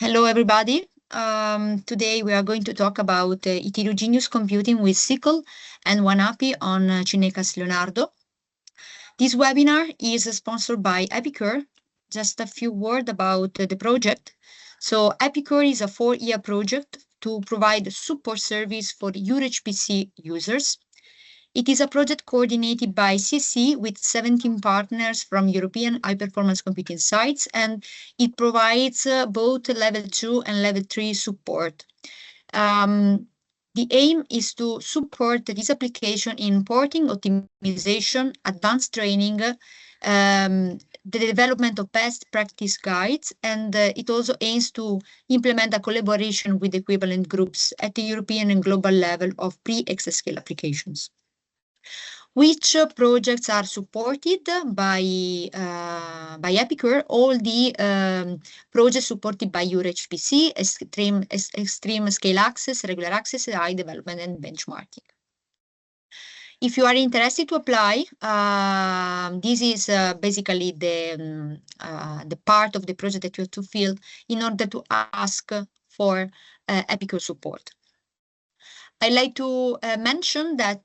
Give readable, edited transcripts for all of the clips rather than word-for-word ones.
Hello, everybody. Today we are going to talk about heterogeneous computing with SYCL and oneAPI on CINECA's Leonardo. This webinar is sponsored by EPICURE. Just a few words about the project. So EPICURE is a 4-year project to provide support service for HPC users. It is a project coordinated by CC with 17 partners from European high-performance computing sites, and it provides both level 2 and level 3 support. The aim is to support this application in porting, optimization, advanced training, the development of best practice guides, and it also aims to implement a collaboration with equivalent groups at the European and global level of pre-exascale applications. Which projects are supported by EPICURE? All the projects supported by HPC, extreme scale access, regular access, AI development, and benchmarking. If you are interested to apply, this is basically the part of the project that you have to fill in order to ask for EPICURE support. I'd like to mention that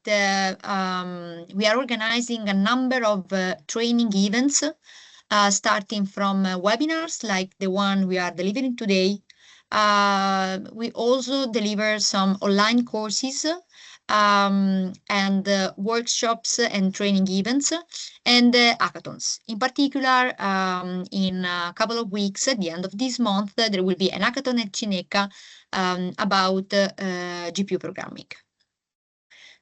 we are organizing a number of training events, starting from webinars like the one we are delivering today. We also deliver some online courses and workshops and training events and hackathons. In particular, in a couple of weeks, at the end of this month, there will be an hackathon at CINECA about GPU programming.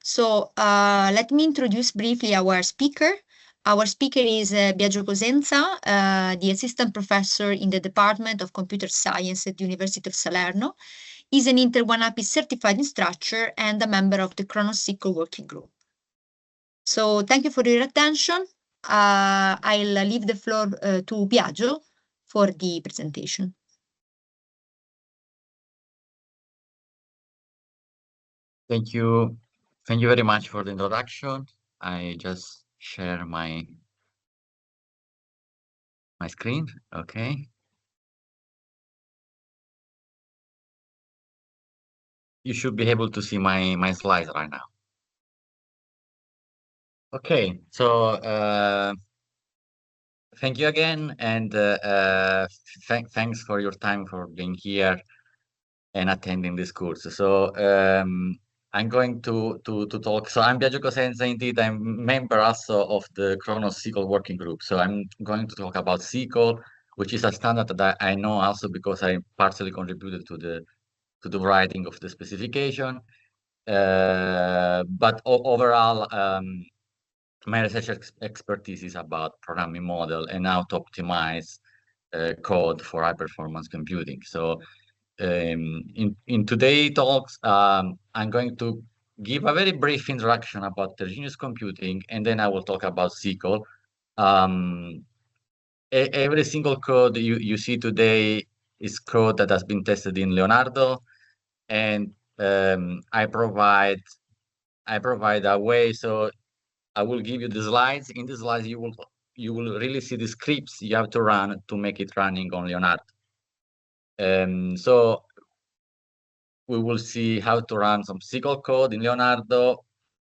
So let me introduce briefly our speaker. Our speaker is Biagio Cosenza, the assistant professor in the Department of Computer Science at the University of Salerno. He's an Intel oneAPI certified instructor and a member of the SYCL working group. So thank you for your attention. I'll leave the floor to Biagio for the presentation. Thank you. Thank you very much for the introduction. I just share my screen. Okay. You should be able to see my slides right now. Okay, so thank you again, and thanks for your time for being here and attending this course. So I'm going to talk. So I'm Biagio Cosenza. Indeed, I'm member also of the SYCL working group. So I'm going to talk about SYCL, which is a standard that I know also because I partially contributed to the writing of the specification. But overall, my research expertise is about programming model and how to optimize code for high-performance computing. So in today's talks, I'm going to give a very brief introduction about heterogeneous computing, and then I will talk about SYCL. Every single code you see today is code that has been tested in Leonardo, and I provide a way. So I will give you the slides. In the slides, you will really see the scripts you have to run to make it running on Leonardo. So we will see how to run some SYCL code in Leonardo,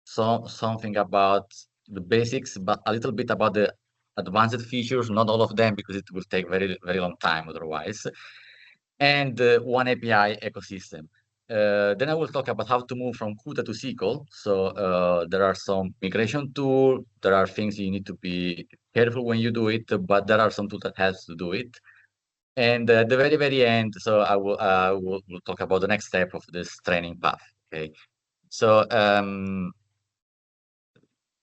something about the basics, but a little bit about the advanced features, not all of them, because it will take very, very long time otherwise, and oneAPI ecosystem. Then I will talk about how to move from CUDA to SYCL. So there are some migration tools. There are things you need to be careful when you do it, but there are some tools that helps to do it. And at the very, very end, so I will talk about the next step of this training path. Okay. So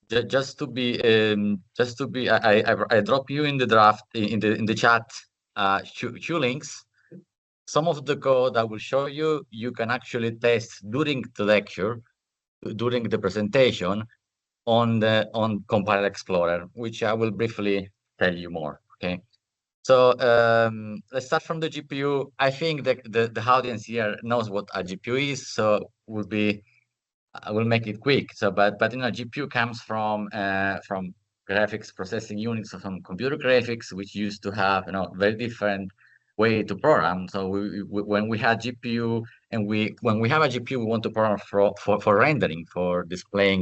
just to be, I drop you in the draft in the chat two links. Some of the code I will show you, you can actually test during the lecture, during the presentation on Compiler Explorer, which I will briefly tell you more. Okay. So let's start from the GPU. I think that the audience here knows what a GPU is, so I will make it quick. So, but GPU comes from graphics processing units, from computer graphics, which used to have very different way to program. So when we had GPU and when we have a GPU, we want to program for rendering, for displaying,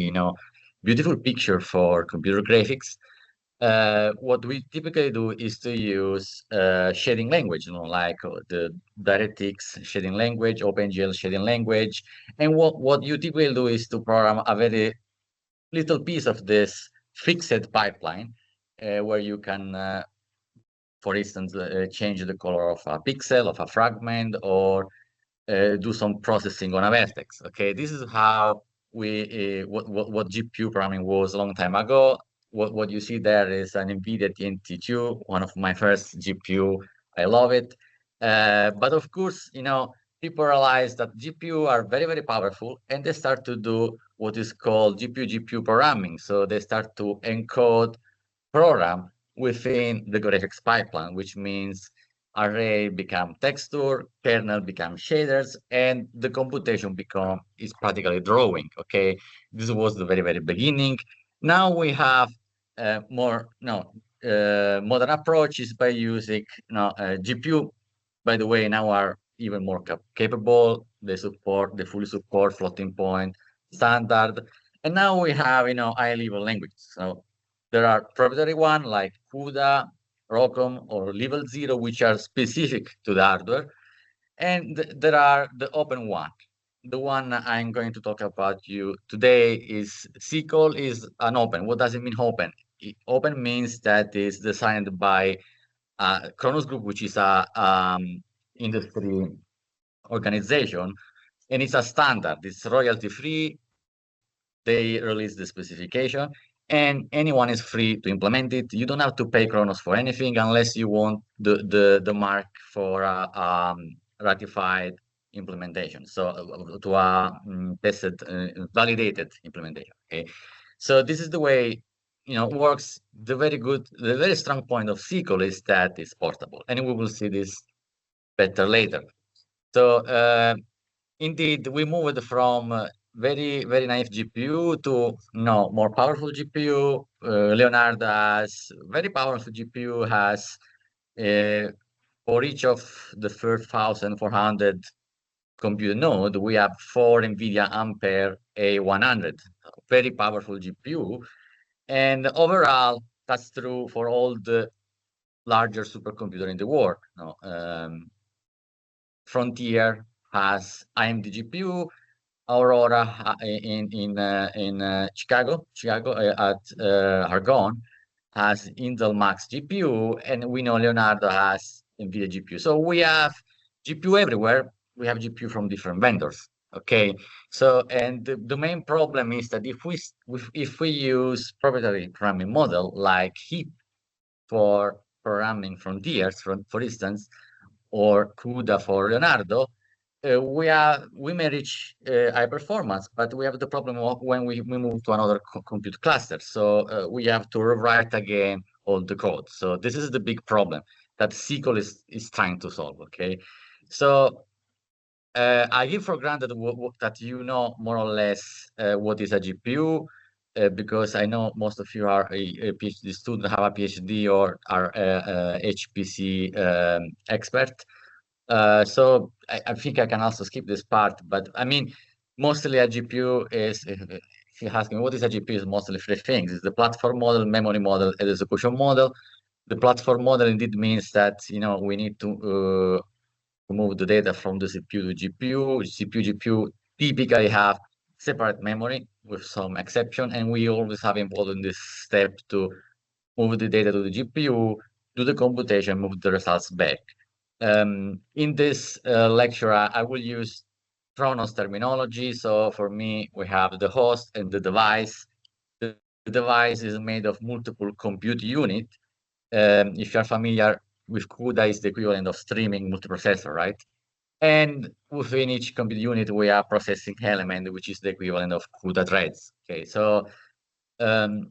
beautiful picture for computer graphics. What we typically do is to use shading language, like the DirectX shading language, OpenGL shading language. And what you typically do is to program a very little piece of this fixed pipeline where you can, for instance, change the color of a pixel, of a fragment, or do some processing on a vertex. Okay, this is how what GPU programming was a long time ago. What you see there is an NVIDIA TNT2, one of my first GPU. I love it, but of course, people realize that GPU are very, very powerful, and they start to do what is called GPU programming. So they start to encode program within the graphics pipeline, which means array become texture, kernel become shaders, and the computation is practically drawing. Okay, this was the very, very beginning. Now we have more modern approaches by using GPU. By the way, now are even more capable. They fully support floating point standard, and now we have high level languages. So there are proprietary one like CUDA, ROCm, or Level 0, which are specific to the hardware. And there are the open one. The one I'm going to talk about you today is SYCL is an open. What does it mean open? Open means that is designed by Kronos Group, which is a industry organization, and it's a standard. It's royalty free. They release the specification, and anyone is free to implement it. You don't have to pay Kronos for anything unless you want the mark for a ratified implementation. So to a tested, validated implementation. Okay, so this is the way works. The very strong point of SYCL is that it's portable, and we will see this better later. So indeed, we moved from very, very naive GPU to more powerful GPU. Leonardo has very powerful GPU, has for each of the 4,400 compute node, we have 4 NVIDIA Ampere A100, very powerful GPU. And overall, that's true for all the larger supercomputer in the world. Frontier has AMD GPU, Aurora in Chicago at Argonne has Intel Max GPU, and we know Leonardo has NVIDIA GPU. So we have GPU everywhere. We have GPU from different vendors. Okay, so and the main problem is that if we use proprietary programming model like HEAP for programming frontiers, for instance, or CUDA for Leonardo, we may reach high performance, but we have the problem of when we move to another compute cluster. So we have to rewrite again all the code. So this is the big problem that SYCL is trying to solve. Okay, so I give for granted that you know more or less what is a GPU. Because I know most of you are a PhD student, have a PhD, or are HPC expert. So I think I can also skip this part, but I mean, mostly a GPU is, if you ask me what is a GPU, is mostly three things. It's the platform model, memory model, and execution model. The platform model indeed means that, we need to move the data from the CPU to GPU. CPU, GPU typically have separate memory with some exception, and we always have involved in this step to move the data to the GPU, do the computation, move the results back. In this lecture, I will use Kronos terminology. So for me, we have the host and the device. The device is made of multiple compute unit. If you're familiar with CUDA, is the equivalent of streaming multiprocessor, right? And within each compute unit, we have processing element, which is the equivalent of CUDA threads. Okay, so the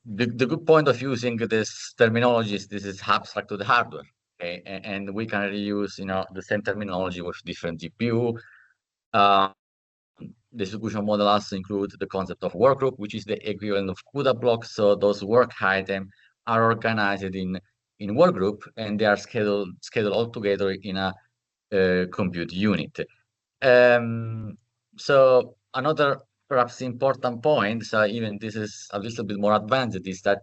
good point of using this terminology is this is abstract to the hardware. Okay, and we can reuse the same terminology with different GPU. The execution model also includes the concept of workgroup, which is the equivalent of CUDA blocks. So those work items are organized in in work group, and they are scheduled all together in a compute unit. So another perhaps important point, so even this is a little bit more advanced, is that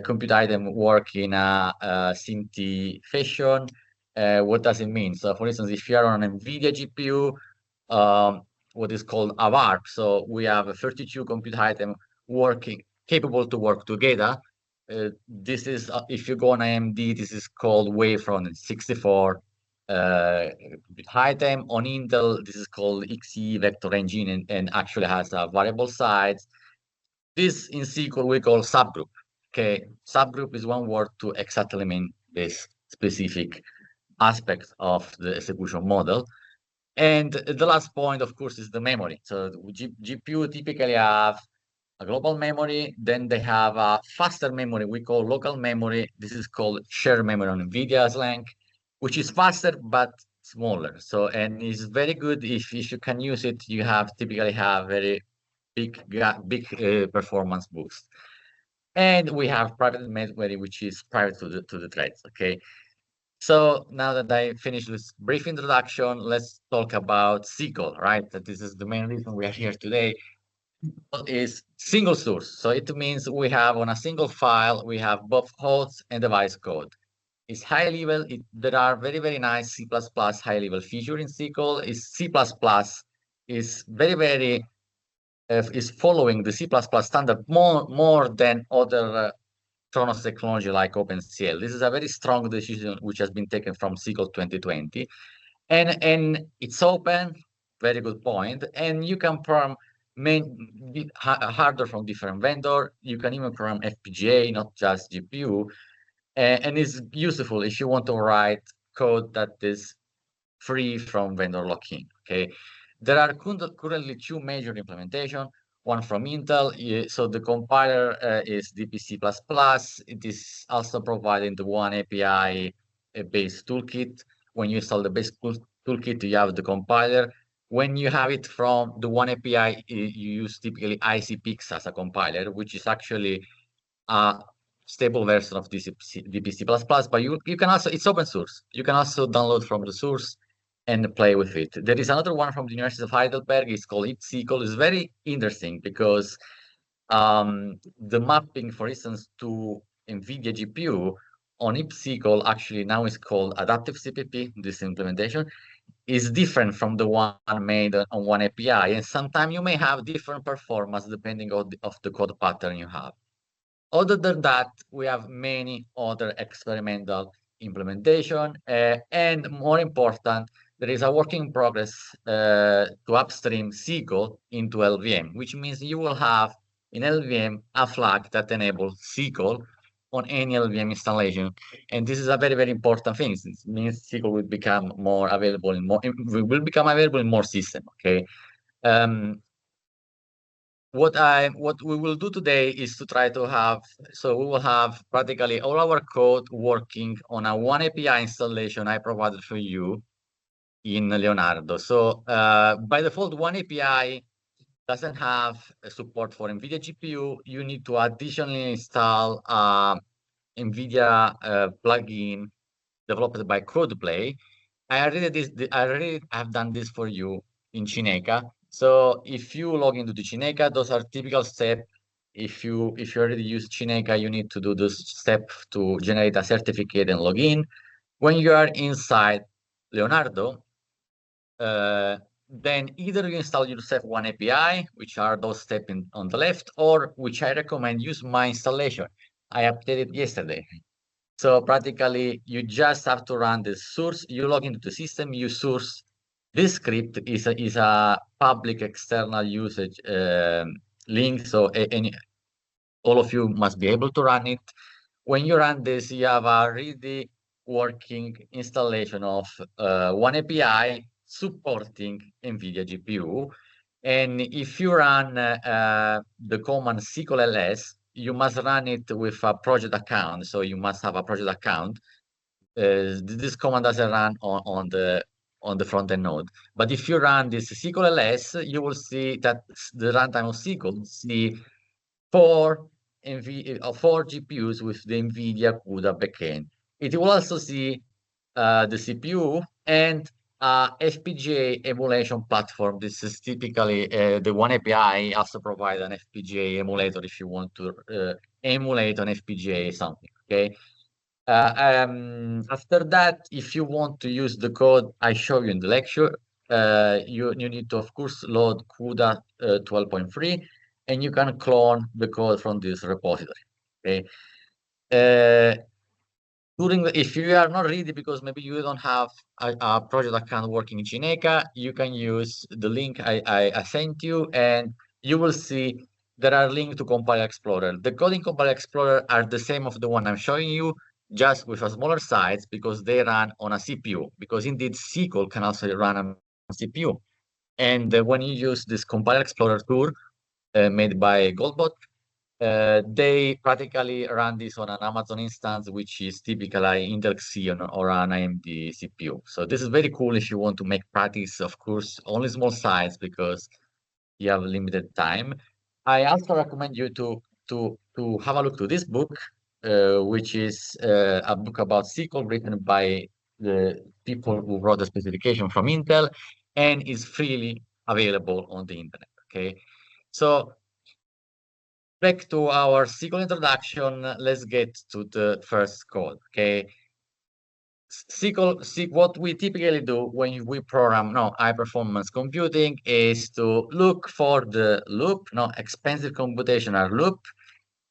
compute item work in a SIMT fashion. What does it mean? So for instance, if you are on an NVIDIA GPU, what is called a warp, so we have a 32 compute item working, capable to work together. This is, if you go on AMD, this is called wavefront 64 item. On Intel, this is called XE vector engine and actually has a variable size. This in SYCL we call subgroup. Okay, subgroup is one word to exactly mean this specific aspect of the execution model. And the last point, of course, is the memory. So GPU typically have a global memory, then they have a faster memory we call local memory. This is called shared memory on NVIDIA slang, which is faster but smaller. So, and it's very good if you can use it, you typically have very big performance boost. And we have private memory, which is private to the threads. Okay. So now that I finished this brief introduction, let's talk about SYCL, right? That this is the main reason we are here today. Is single source. So it means we have on a single file, we have both host and device code. It's high level. There are very, very nice C++ high level feature in SYCL. C++ is very, is following the C++ standard more than other Kronos technology like OpenCL. This is a very strong decision which has been taken from SYCL 2020. And it's open, very good point. And you can program hardware from different vendor. You can even program FPGA, not just GPU. And it's useful if you want to write code that is free from vendor lock-in. Okay, there are currently two major implementations. One from Intel, so the compiler is DPC++. It is also providing the oneAPI based toolkit. When you install the base toolkit, you have the compiler. When you have it from the oneAPI, you use typically ICPix as a compiler, which is actually a stable version of DPC++, but you can also, it's open source. You can also download from the source and play with it. There is another one from the University of Heidelberg. It's called EPICURE. It's very interesting because the mapping, for instance, to NVIDIA GPU on EPICURE actually now is called adaptive CPP, this implementation, is different from the one made on oneAPI. And sometimes you may have different performance depending on the code pattern you have. Other than that, we have many other experimental implementation, and more important, there is a work in progress to upstream SYCL into LVM, which means you will have in LVM a flag that enables SYCL on any LVM installation. And this is a very, very important thing. It means SYCL will become more available in more systems. Okay. What we will do today is to try to have, so we will have practically all our code working on a oneAPI installation I provided for you in Leonardo. So by default, oneAPI doesn't have support for NVIDIA GPU. You need to additionally install NVIDIA plugin developed by CodePlay. I already have done this for you in CINECA. So if you log into the CINECA, those are typical steps. If you already use CINECA, you need to do this step to generate a certificate and log in. When you are inside Leonardo, then either you install yourself oneAPI, which are those steps on the left, or which I recommend use my installation. I updated yesterday. So practically, you just have to run the source. You log into the system, you source. This script is a public external usage link. So all of you must be able to run it. When you run this, you have a really working installation of oneAPI supporting NVIDIA GPU. And if you run the command SYCL-ls, you must run it with a project account. So you must have a project account. This command doesn't run on the front-end node. But if you run this SYCL-ls, you will see that the runtime of SYCL C4 4 GPUs with the NVIDIA CUDA backend. It will also see the CPU and FPGA emulation platform. This is typically the oneAPI also provide an FPGA emulator if you want to emulate an FPGA something. Okay. After that, if you want to use the code I show you in the lecture, you need to, of course, load CUDA 12.3, and you can clone the code from this repository. Okay. If you are not ready because maybe you don't have a project account working in CINECA, you can use the link I sent you, and you will see there are links to Compiler Explorer. The code in Compiler Explorer are the same of the one I'm showing you, just with a smaller size because they run on a CPU. Because indeed, SYCL can also run on a CPU. And when you use this Compiler Explorer tool made by Goldbot, they practically run this on an Amazon instance, which is typically Intel Xeon or an AMD CPU. So this is very cool if you want to make practice, of course, only small size because you have limited time. I also recommend you to have a look to this book, which is a book about SYCL written by the people who wrote the specification from Intel, and is freely available on the internet. Okay, so back to our SYCL introduction, let's get to the first code. Okay, SYCL, what we typically do when we program high performance computing is to look for the loop, expensive computational loop,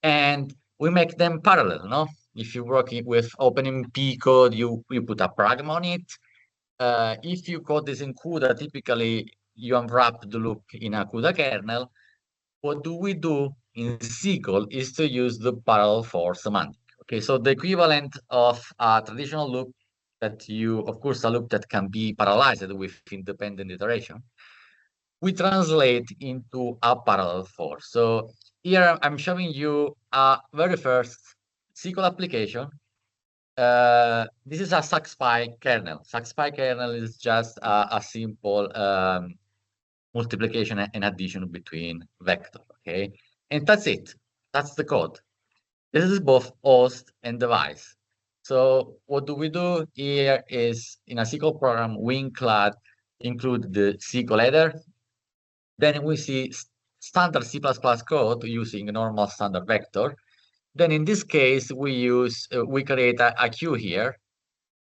and we make them parallel. If you're working with opeMP code, you put a pragma on it. If you code this in CUDA, typically you unwrap the loop in a CUDA kernel. What do we do in SYCL is to use the parallel for semantic. Okay, so the equivalent of a traditional loop that of course, a loop that can be parallelized with independent iteration, we translate into a parallel for. So here I'm showing you a very first SYCL application. This is a SYCL kernel. SYCL kernel is just a simple multiplication and addition between vector, okay? And that's it. That's the code. This is both host and device. So what do we do here is in a SYCL program, we include the SYCL header. Then we see standard C++ code using normal standard vector. Then in this case, we create a queue here.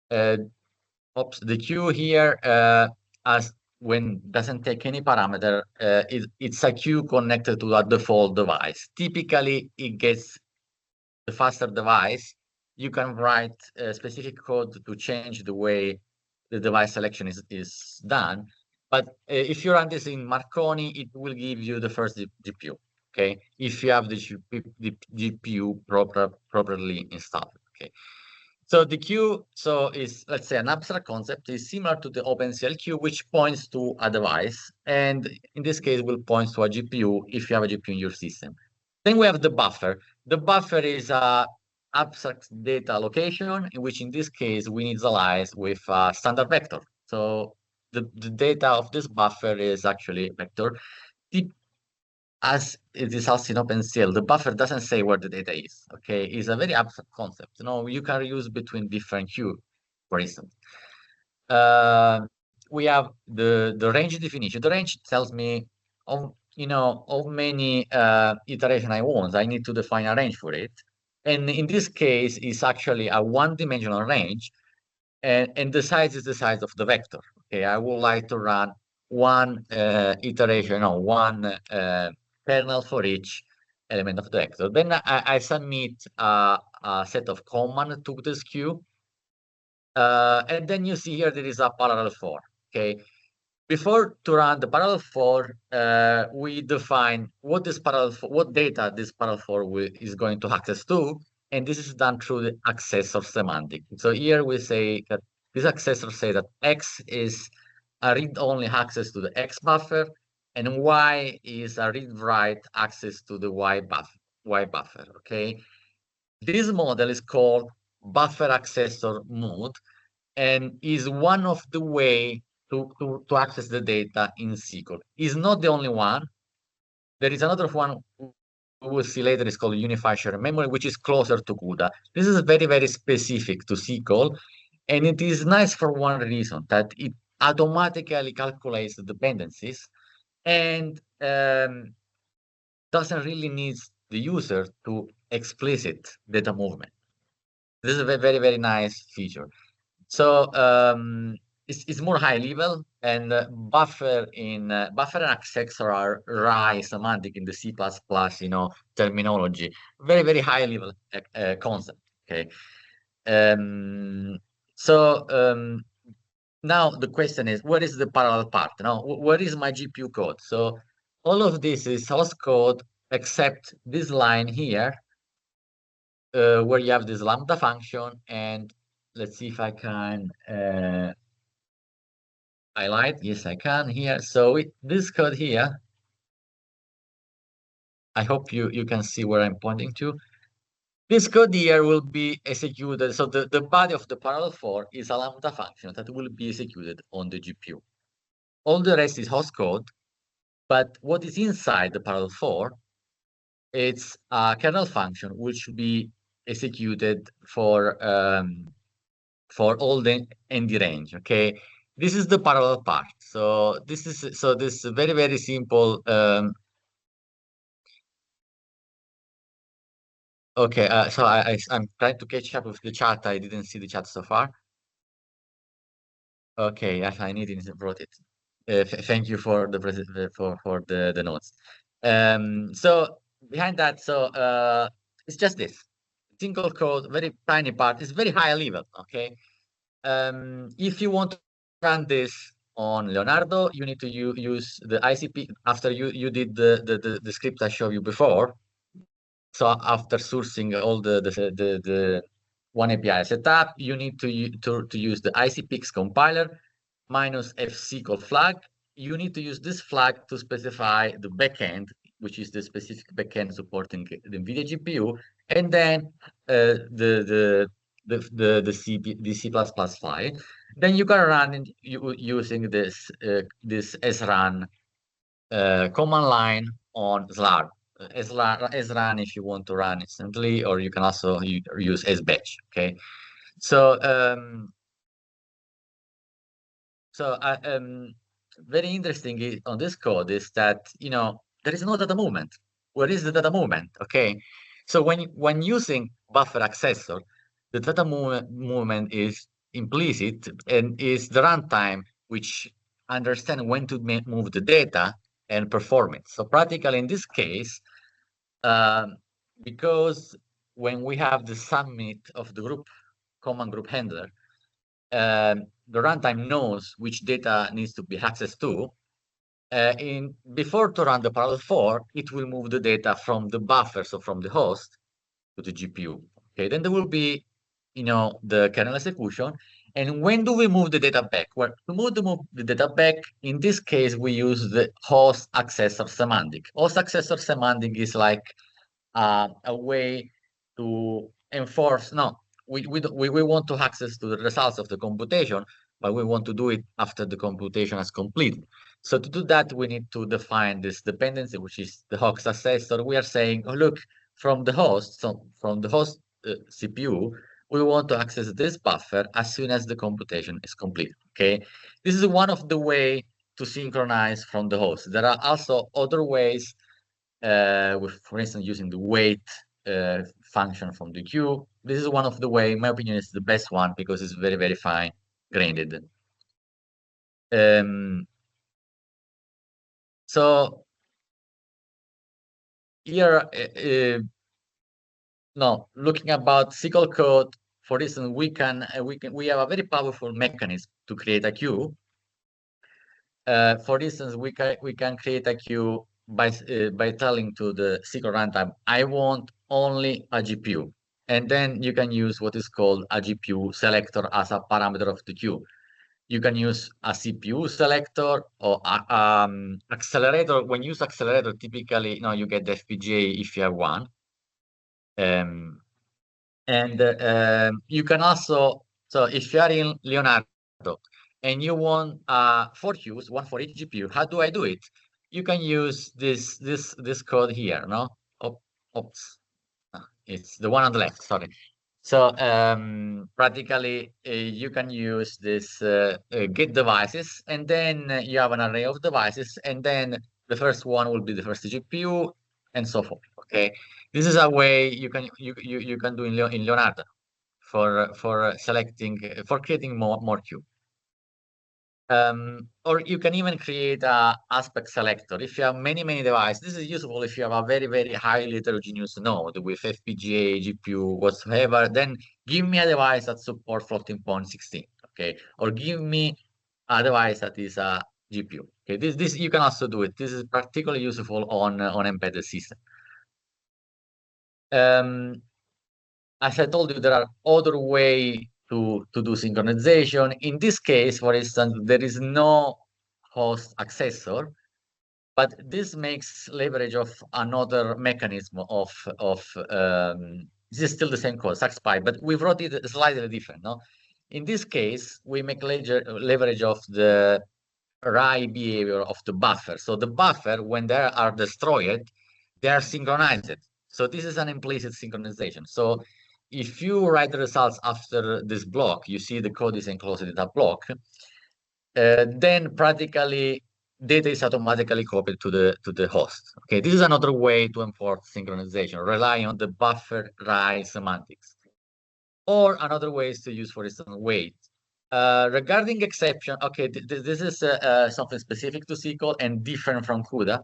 The queue here, as when doesn't take any parameter, it's a queue connected to a default device. Typically, it gets the faster device. You can write specific code to change the way the device selection is done. But if you run this in Marconi, it will give you the first GPU. Okay, if you have the GPU properly installed. Okay. So the queue, is, let's say, an abstract concept, is similar to the OpenCL queue, which points to a device, and in this case will point to a GPU if you have a GPU in your system. Then we have the buffer. The buffer is a abstract data location, in which in this case we initialize with a standard vector. So the data of this buffer is actually vector. As it is also in OpenCL, the buffer doesn't say where the data is. Okay, it's a very abstract concept. You can use between different queues, for instance. We have the range definition. The range tells me how many iteration I want. I need to define a range for it. And in this case, it's actually a one-dimensional range, and the size is the size of the vector. Okay, I would like to run one iteration, one kernel for each element of the vector. Then I submit a set of commands to this queue. And then you see here there is a parallel for. Okay. Before to run the parallel for, we define what data this parallel for is going to access to, and this is done through the accessor semantic. So here we say that this accessor say that X is a read-only access to the X buffer, and Y is a read-write access to the Y buffer. Okay, this model is called buffer accessor mode, and is one of the way to access the data in SYCL. It's not the only one. There is another one will see later is called unified shared memory, which is closer to CUDA. This is very, very specific to SYCL, and it is nice for one reason, that it automatically calculates the dependencies and doesn't really need the user to explicit data movement. This is a very, very nice feature. So it's more high level, and buffer and accessor are RAI semantic in the C++, terminology. Very, very high level concept. Okay. Now the question is, what is the parallel part? Now, what is my GPU code? So all of this is source code except this line here, where you have this lambda function, and let's see if I can highlight. Yes, I can here. So this code here, I hope you can see where I'm pointing to. This code here will be executed. So the body of the parallel 4 is a lambda function that will be executed on the GPU. All the rest is host code, but what is inside the parallel 4, it's a kernel function which will be executed for all the ND range. Okay, this is the parallel part. So this is very, very simple. Okay, so I'm trying to catch up with the chat. I didn't see the chat so far. Okay, yes, I need it, brought it. Thank you for the notes. So behind that, it's just this single code, very tiny part. It's very high level. Okay, if you want to run this on Leonardo, you need to use the ICP after you did the script I showed you before. So after sourcing all the oneAPI setup, you need to use the ICPix compiler minus fsycl flag. You need to use this flag to specify the backend, which is the specific backend supporting the NVIDIA GPU, and then the C++ file. Then you can run it using this srun command line on SLAR. srun if you want to run instantly, or you can also use sbatch. Okay, so very interesting on this code is that there is no data movement. Where is the data movement? Okay, so when using buffer accessor, the data movement is implicit and is the runtime which understand when to move the data and perform it. So practically in this case, because when we have the submit of the common group handler, the runtime knows which data needs to be accessed to. Before to run the parallel 4, it will move the data from the buffer, so from the host to the GPU. Okay, then there will be, the kernel execution. And when do we move the data back? Well, to move the data back, in this case, we use the host accessor semantic. Host accessor semantic is like a way to enforce. No, we want to access to the results of the computation, but we want to do it after the computation is complete. So to do that, we need to define this dependency, which is the host accessor. We are saying, oh, look, from the host, so from the host CPU, we want to access this buffer as soon as the computation is complete. Okay, this is one of the way to synchronize from the host. There are also other ways, with, for instance, using the wait function from the queue. This is one of the way, in my opinion, is the best one because it's very, very fine grained. So here, now looking about SYCL code, for instance, we have a very powerful mechanism to create a queue. For instance, we can create a queue by telling to the SYCL runtime, I want only a GPU, and then you can use what is called a GPU selector as a parameter of the queue. You can use a CPU selector or accelerator. When you use accelerator, typically, you get the FPGA if you have one. You can also, so if you are in Leonardo and you want 4 queues, one for each GPU, how do I do it? You can use this code here, no? Oh, oops, it's the one on the left, sorry. So practically you can use this get devices, and then you have an array of devices, and then the first one will be the first GPU, and so forth. Okay, this is a way you can do in Leonardo for selecting for creating more cube. Or you can even create a aspect selector. If you have many devices, this is useful if you have a very highly heterogeneous node with FPGA, GPU, whatsoever. Then give me a device that supports floating point 16, okay? Or give me a device that is a GPU. Okay, this you can also do it. This is particularly useful on embedded system. As I told you, there are other way to do synchronization. In this case, for instance, there is no host accessor, but this makes leverage of another mechanism of this is still the same code, SYCL, but we wrote it slightly different. No, in this case, we make leverage of the write behavior of the buffer. So the buffer, when they are destroyed, they are synchronized. So this is an implicit synchronization. So if you write the results after this block, you see the code is enclosed in that block, then practically data is automatically copied to the host. Okay, this is another way to enforce synchronization, relying on the buffer write semantics. Or another way is to use, for instance, wait. Regarding exception, okay, this is something specific to SYCL and different from CUDA.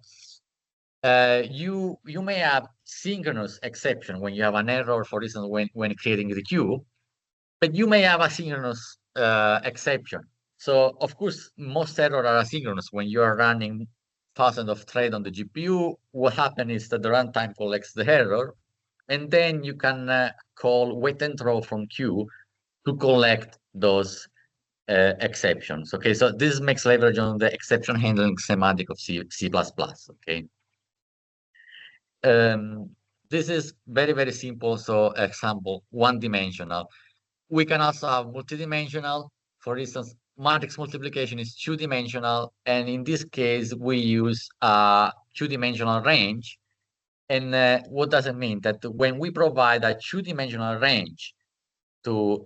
You may have synchronous exception when you have an error, for instance, when creating the queue, but you may have asynchronous exception. So of course, most errors are asynchronous. When you are running thousands of threads on the GPU, what happens is that the runtime collects the error, and then you can call wait and throw from queue to collect those exceptions. Okay, so this makes leverage on the exception handling semantic of C++. Okay. This is very simple. So example, one-dimensional. We can also have multidimensional. For instance, matrix multiplication is two-dimensional, and in this case, we use a two-dimensional range. And what does it mean? That when we provide a two-dimensional range to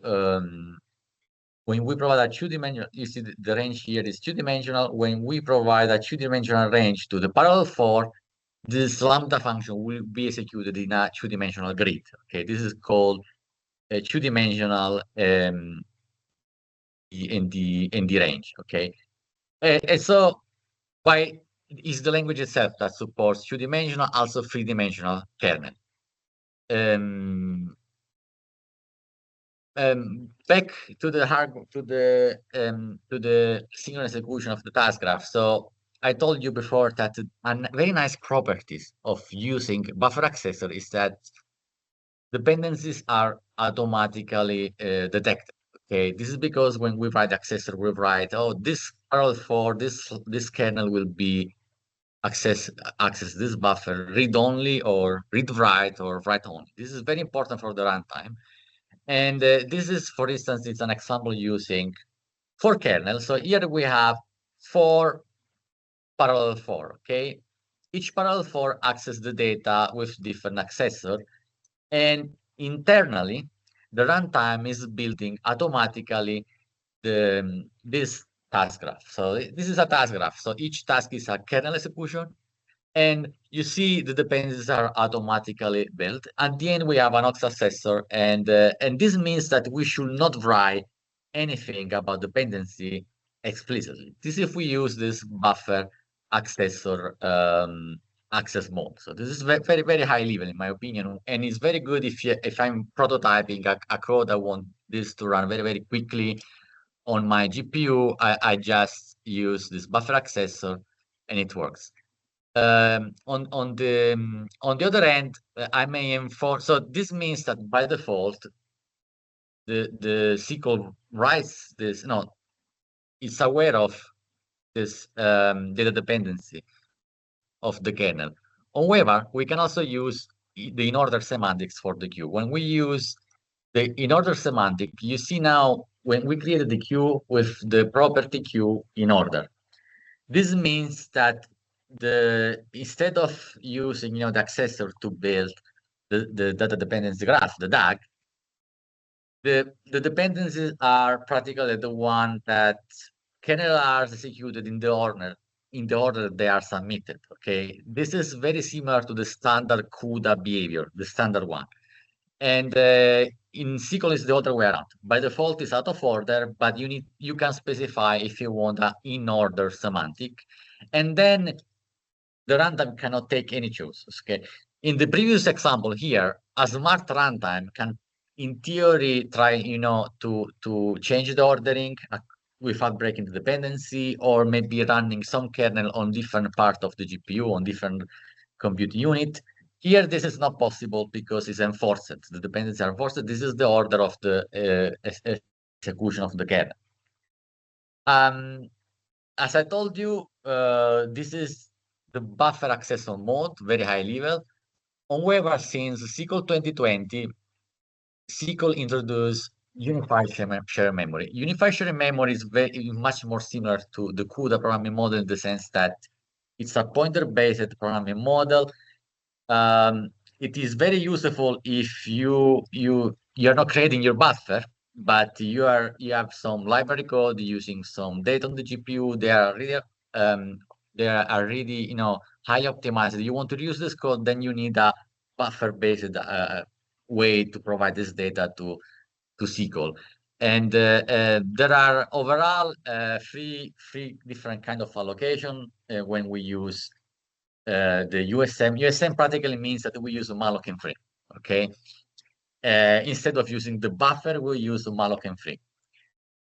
when we provide a two-dimensional, you see the range here is two-dimensional. When we provide a two-dimensional range to the parallel 4, this lambda function will be executed in a two-dimensional grid. Okay, this is called a two-dimensional in the range. Okay, and so why is the language itself that supports two-dimensional, also three-dimensional kernel. Back to the synchronous execution of the task graph. So I told you before that a very nice properties of using buffer accessor is that dependencies are automatically detected. Okay, this is because when we write accessor, we write, oh, this parallel for this kernel will be access this buffer read only or read write or write only. This is very important for the runtime. And this is, for instance, it's an example using 4 kernels. So here we have 4 parallel 4, okay? Each parallel 4 access the data with different accessor. And internally, the runtime is building automatically this task graph. So this is a task graph. So each task is a kernel execution. And you see the dependencies are automatically built. At the end, we have an aux accessor, and this means that we should not write anything about dependency explicitly. This if we use this buffer accessor access mode. So this is very high level in my opinion, and it's very good if I'm prototyping a code. I want this to run very quickly on my GPU. I just use this buffer accessor, and it works. On the other end, I may enforce. So this means that by default, the SYCL writes this. No, it's aware of this data dependency of the kernel. However, we can also use the in-order semantics for the queue. When we use the in-order semantic, you see now when we created the queue with the property queue in order. This means that instead of using the accessor to build the data dependency graph, the DAG, the dependencies are practically the one that kernel are executed in the order they are submitted. Okay, this is very similar to the standard CUDA behavior, the standard one. And in SYCL is the other way around. By default, it's out of order, but you can specify if you want an in order semantic, and then the runtime cannot take any choices. Okay. In the previous example here, a smart runtime can, in theory, try to change the ordering without breaking the dependency, or maybe running some kernel on different part of the GPU on different compute unit. Here, this is not possible because it's enforced. The dependencies are enforced. This is the order of the execution of the kernel. As I told you, this is the buffer accessor mode, very high level. However, since SYCL 2020, SYCL introduced unified shared memory. Unified shared memory is much more similar to the CUDA programming model in the sense that it's a pointer-based programming model. It is very useful if you're not creating your buffer, but you have some library code using some data on the GPU. They are really high optimized. You want to use this code, then you need a buffer-based way to provide this data to SYCL. And there are overall three different kind of allocation when we use the USM. USM practically means that we use malloc and free. Okay, instead of using the buffer, we use malloc and free.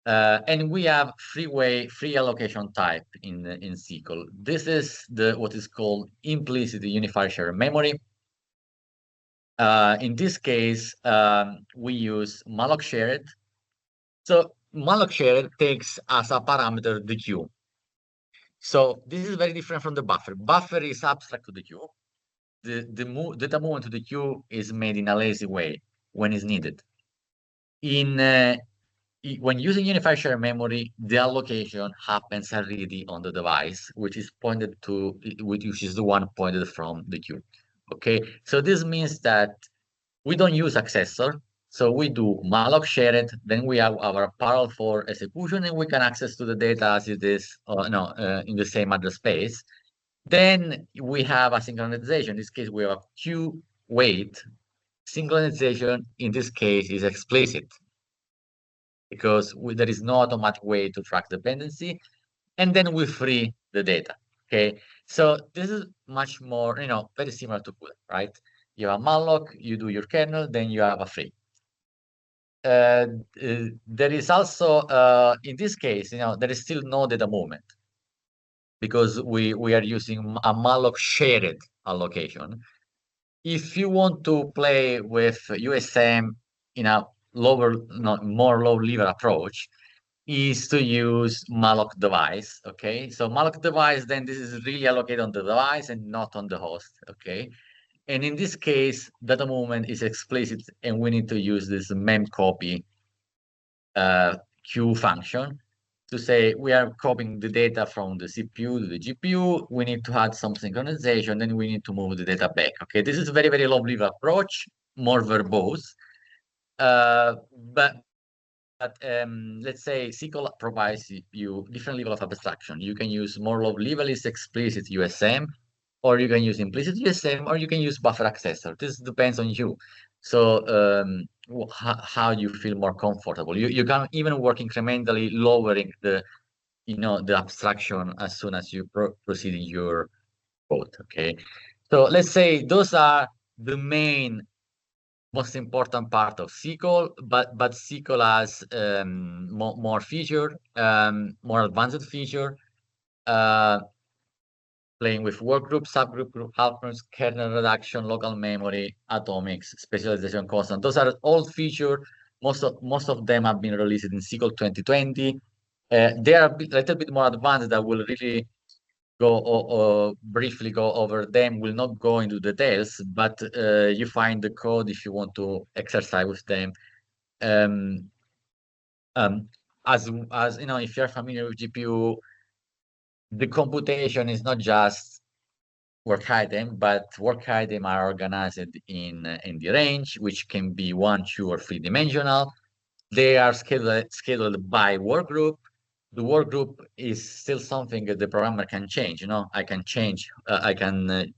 And we have free allocation type in SYCL. This is what is called implicit unified shared memory. In this case, we use malloc shared. So malloc shared takes as a parameter the queue. So this is very different from the buffer. Buffer is abstract to the queue. The data movement to the queue is made in a lazy way when it's needed. When using unified shared memory, the allocation happens already on the device, which is the one pointed from the queue. Okay, so this means that we don't use accessor. So we do malloc shared, then we have our parallel for execution, and we can access to the data as it is, in the same address space. Then we have a synchronization. In this case, we have a queue wait. Synchronization in this case is explicit because there is no automatic way to track dependency. And then we free the data. Okay, so this is much more, very similar to CUDA, right? You have a malloc, you do your kernel, then you have a free. There is also, in this case, there is still no data movement because we are using a malloc shared allocation. If you want to play with USM in a more low level approach, is to use malloc device. Okay, so malloc device, then this is really allocated on the device and not on the host. Okay, and in this case, data movement is explicit, and we need to use this memcopy queue function to say we are copying the data from the CPU to the GPU. We need to add some synchronization, then we need to move the data back. Okay, this is a very, very low level approach, more verbose. But let's say SYCL provides you different level of abstraction. You can use more low level is explicit USM, or you can use implicit USM, or you can use buffer accessor. This depends on you. So how you feel more comfortable. You can even work incrementally, lowering the abstraction as soon as you proceed in your code. Okay, so let's say those are the main most important part of SYCL, but SYCL has more feature, more advanced feature, playing with workgroup, subgroup, group helpers, kernel reduction, local memory, atomics, specialization constant. Those are all features. Most of them have been released in SYCL 2020. They are a little bit more advanced. That will really briefly go over them. Will not go into details, but you find the code if you want to exercise with them. As if you're familiar with GPU, the computation is not just work item, but work item are organized in the range, which can be 1, 2, or 3-dimensional. They are scheduled by work group. The work group is still something that the programmer can change. You know, I can change. I can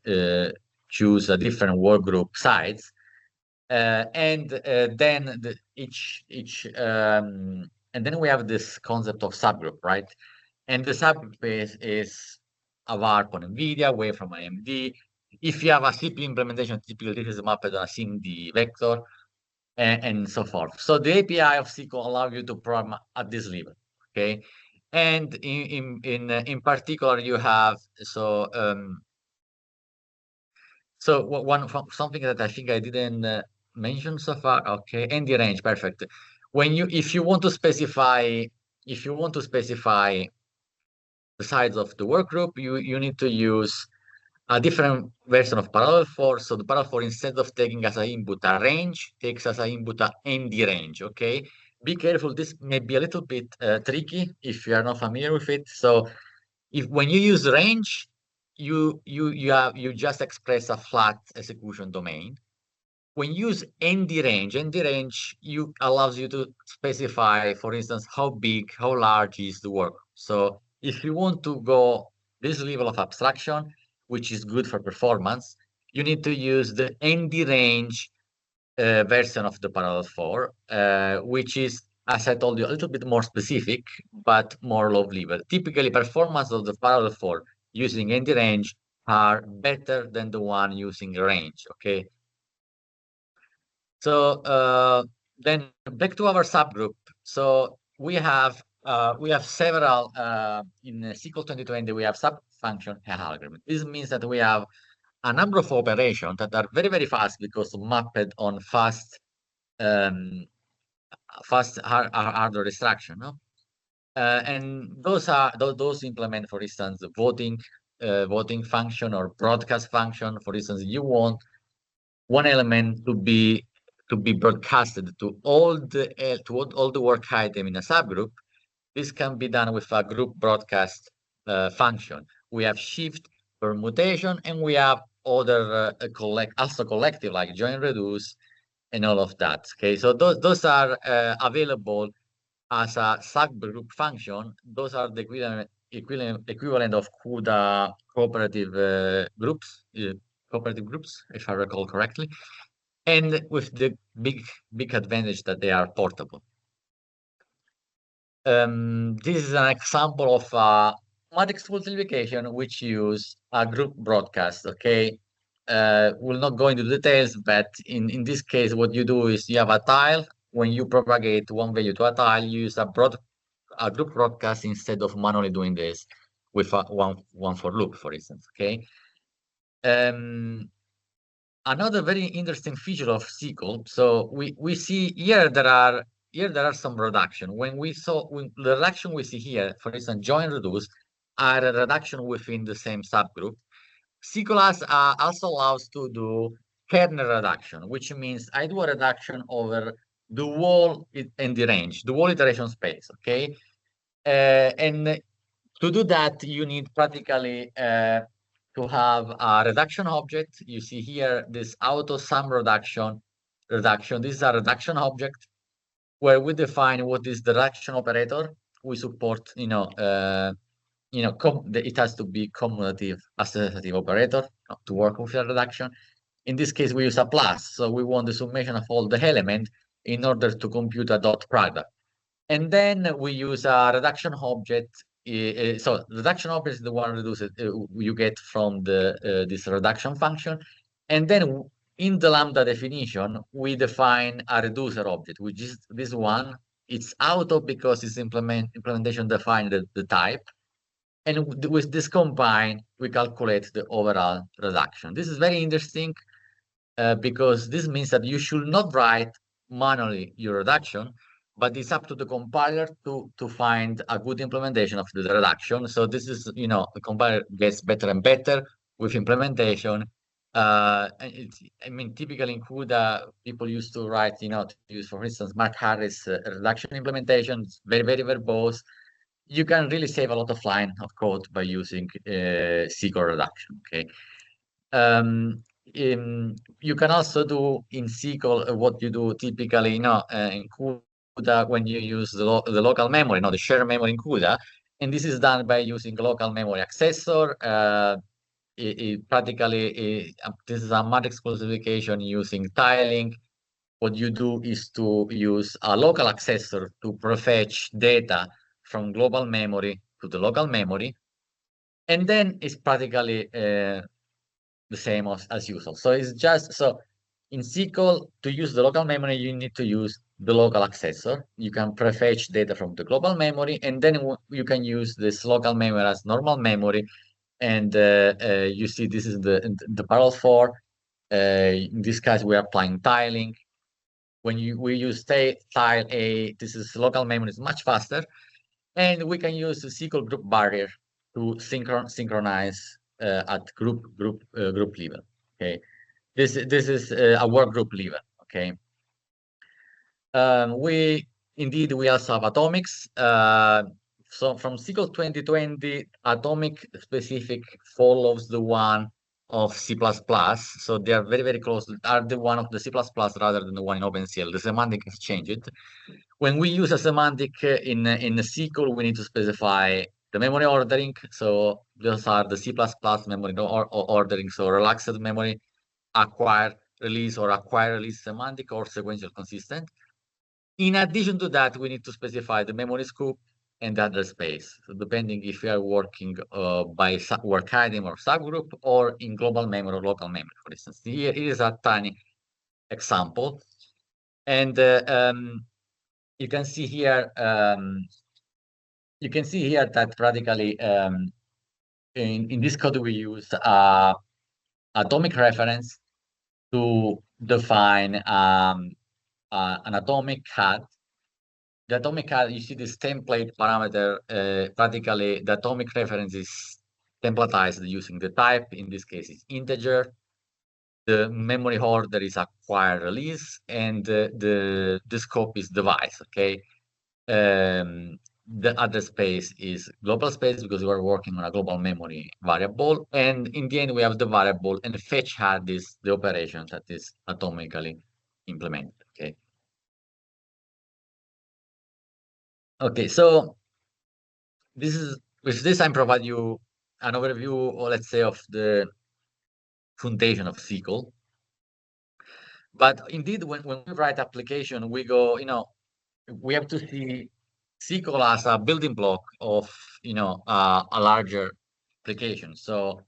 choose a different work group size, and then and then we have this concept of subgroup, right? And the subgroup is a VARP on NVIDIA, away from AMD. If you have a CPU implementation, typically this is mapped on a SIMD vector, and so forth. So the API of SYCL allow you to program at this level, okay? And in particular, you have something that I think I didn't mention so far. Okay, and the range, perfect. If you want to specify the size of the work group, you need to use a different version of parallel for. So the parallel for, instead of taking as an input a range, takes as an input a ND range. Okay, be careful. This may be a little bit tricky if you are not familiar with it. So when you use range, you just express a flat execution domain. When you use ND range allows you to specify, for instance, how big, how large is the work. So if you want to go this level of abstraction, which is good for performance, you need to use the ND range version of the parallel 4, which is, as I told you, a little bit more specific, but more low level. Typically, performance of the parallel 4 using ND range are better than the one using range, okay? So then back to our subgroup. So we have several in SYCL 2020 we have sub-function algorithm. This means that we have a number of operations that are very, very fast because mapped on fast hardware extraction. No? And those implement, for instance, voting function or broadcast function. For instance, you want one element to be broadcasted to all the work item in a subgroup. This can be done with a group broadcast function. We have shift, permutation, and we have other collective like join, reduce, and all of that. Okay, so those are available as a subgroup function. Those are the equivalent of CUDA cooperative groups, if I recall correctly, and with the big advantage that they are portable. This is an example of a matrix multiplication which use a group broadcast. Okay, we'll not go into details, but in this case, what you do is you have a tile. When you propagate one value to a tile, you use a group broadcast instead of manually doing this with a one for loop, for instance. Okay. Another very interesting feature of SYCL. So we see here there are some reduction. When the reduction we see here, for instance, join, reduce, are a reduction within the same subgroup. SYCL also allows to do kernel reduction, which means I do a reduction over the whole in the range, the whole iteration space. Okay, and to do that, you need practically to have a reduction object. You see here this auto sum reduction. This is a reduction object where we define what is the reduction operator. We support, it has to be commutative associative operator to work with a reduction. In this case, we use a plus, so we want the summation of all the elements in order to compute a dot product. And then we use a reduction object. So reduction object is the one reduced you get from this reduction function. And then in the lambda definition, we define a reducer object, which is this one. It's auto because its implementation defined the type. And with this combined, we calculate the overall reduction. This is very interesting because this means that you should not write manually your reduction, but it's up to the compiler to find a good implementation of the reduction. So this is, the compiler gets better and better with implementation. Typically in CUDA, people used to write, to use, for instance, Mark Harris reduction implementation. It's very, very verbose. You can really save a lot of line of code by using SYCL reduction. Okay. You can also do in SYCL what you do typically, in CUDA when you use the local memory, the shared memory in CUDA, and this is done by using local memory accessor. Practically, this is a matrix classification using tiling. What you do is to use a local accessor to prefetch data from global memory to the local memory, and then it's practically the same as usual. So it's just so in SYCL, to use the local memory, you need to use the local accessor. You can prefetch data from the global memory, and then you can use this local memory as normal memory. And you see, this is the parallel for. In this case, we are applying tiling. When we use tile A, this is local memory, is much faster, and we can use the SYCL group barrier to synchronize at group level. Okay, this is a work group level. Okay, we also have atomics. So from SYCL 2020, atomic specific follows the one of C++. So they are very, very close, are the one of the C++ rather than the one in OpenCL. The semantic has changed. When we use a semantic in the SYCL, we need to specify the memory ordering. So those are the C++ memory ordering. So relaxed memory, acquire, release, or acquire, release semantic, or sequential consistent. In addition to that, we need to specify the memory scope and the address space. So depending if you are working by work item or subgroup, or in global memory or local memory, for instance. Here is a tiny example. And you can see here that practically in this code we use atomic reference to define an atomic hat. The atomic hat, you see this template parameter, practically the atomic reference is templatized using the type, in this case is integer. The memory order is acquire release, and the scope is device. Okay. The address space is global space because we are working on a global memory variable, and in the end we have the variable, and the fetch hat is the operation that is atomically implemented. Okay. Okay, so with this I provide you an overview, or let's say, of the foundation of SYCL. But indeed, when we write application, we go, we have to see SYCL as a building block of, a larger application. So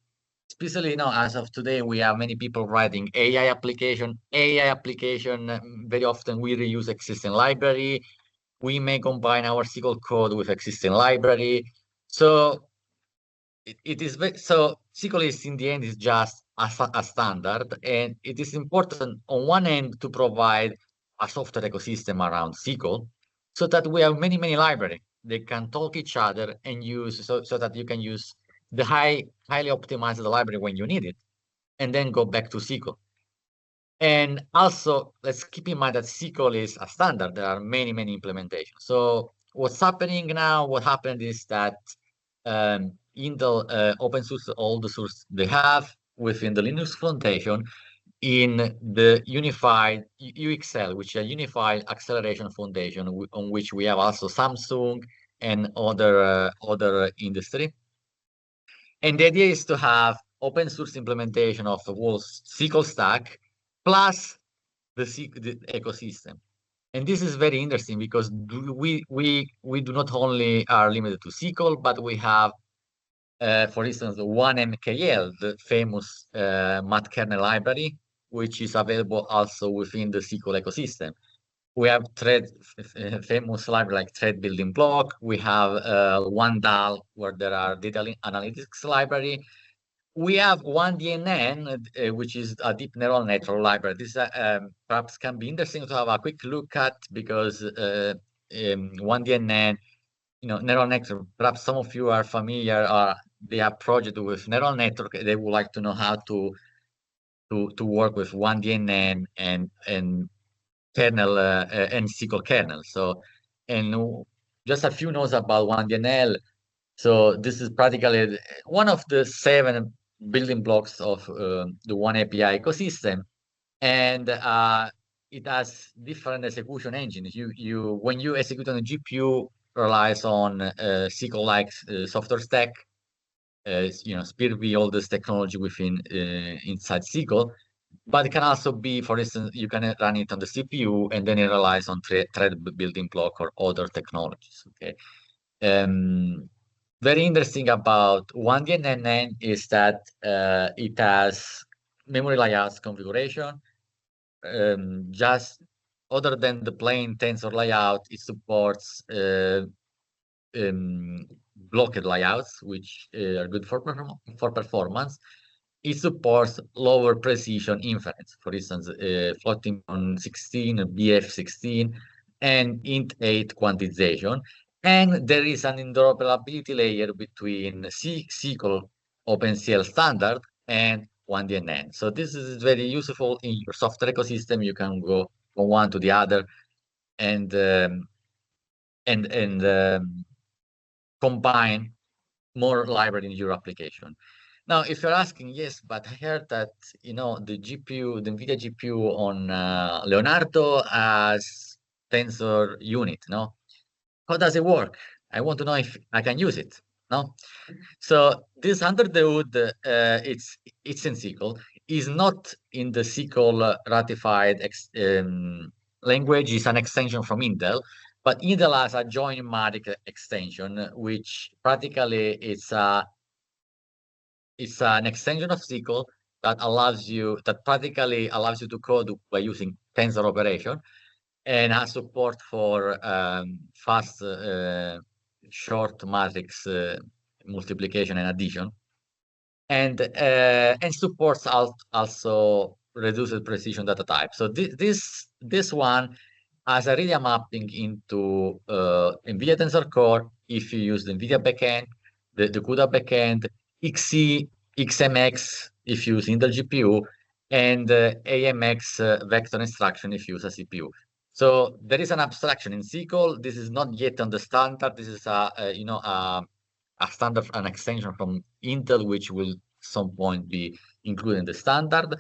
especially, as of today, we have many people writing AI application. Very often we reuse existing library. We may combine our SYCL code with existing library. So it is so SYCL is, in the end, is just a standard, and it is important on one end to provide a software ecosystem around SYCL, so that we have many libraries. They can talk each other and use, so that you can use the highly optimized library when you need it, and then go back to SYCL. And also, let's keep in mind that SYCL is a standard. There are many implementations. So what's happening now, what happened is that Intel open source all the source they have within the Linux Foundation in the unified UXL, which is a unified acceleration foundation, on which we have also Samsung and other industry. And the idea is to have open source implementation of the whole SYCL stack plus the ecosystem. And this is very interesting because we do not only are limited to SYCL, but we have, for instance, the oneMKL, the famous math kernel library, which is available also within the SYCL ecosystem. We have famous library like thread building block. We have oneDAL, where there are data analytics library. We have oneDNN, which is a deep neural network library. This perhaps can be interesting to have a quick look at, because oneDNN, neural network, perhaps some of you are familiar, or they have project with neural network. They would like to know how to work with oneDNN and kernel and SYCL kernel. So, and just a few notes about oneDNL. So this is practically one of the 7 building blocks of the oneAPI ecosystem, and it has different execution engines. When you execute on a GPU, relies on SYCL-like software stack. SPIR-V, all this technology within inside SYCL, but it can also be, for instance, you can run it on the CPU, and then it relies on thread building block or other technologies. Okay. Very interesting about oneDNN is that it has memory layouts configuration. Just other than the plain tensor layout, it supports blocked layouts, which are good for performance. It supports lower precision inference, for instance, floating on 16, BF16, and int8 quantization. And there is an interoperability layer between SYCL OpenCL standard and oneDNN. So this is very useful in your software ecosystem. You can go from one to the other and combine more library in your application. Now, if you're asking, yes, but I heard that the GPU, the NVIDIA GPU on Leonardo has tensor unit. No, how does it work? I want to know if I can use it. No, so this under the hood, it's in SYCL. Is not in the SYCL ratified language. Is an extension from Intel. But Intel has a join-matic extension, which practically it's an extension of SYCL that practically allows you to code by using tensor operation, and has support for fast short matrix multiplication and addition, and supports also reduced precision data type. So this one has a RIDIA mapping into NVIDIA Tensor Core if you use the NVIDIA backend, the CUDA backend, XC, XMX if you use Intel GPU, and AMX vector instruction if you use a CPU. So there is an abstraction in SYCL. This is not yet on the standard. This is a standard, an extension from Intel, which will some point be included in the standard.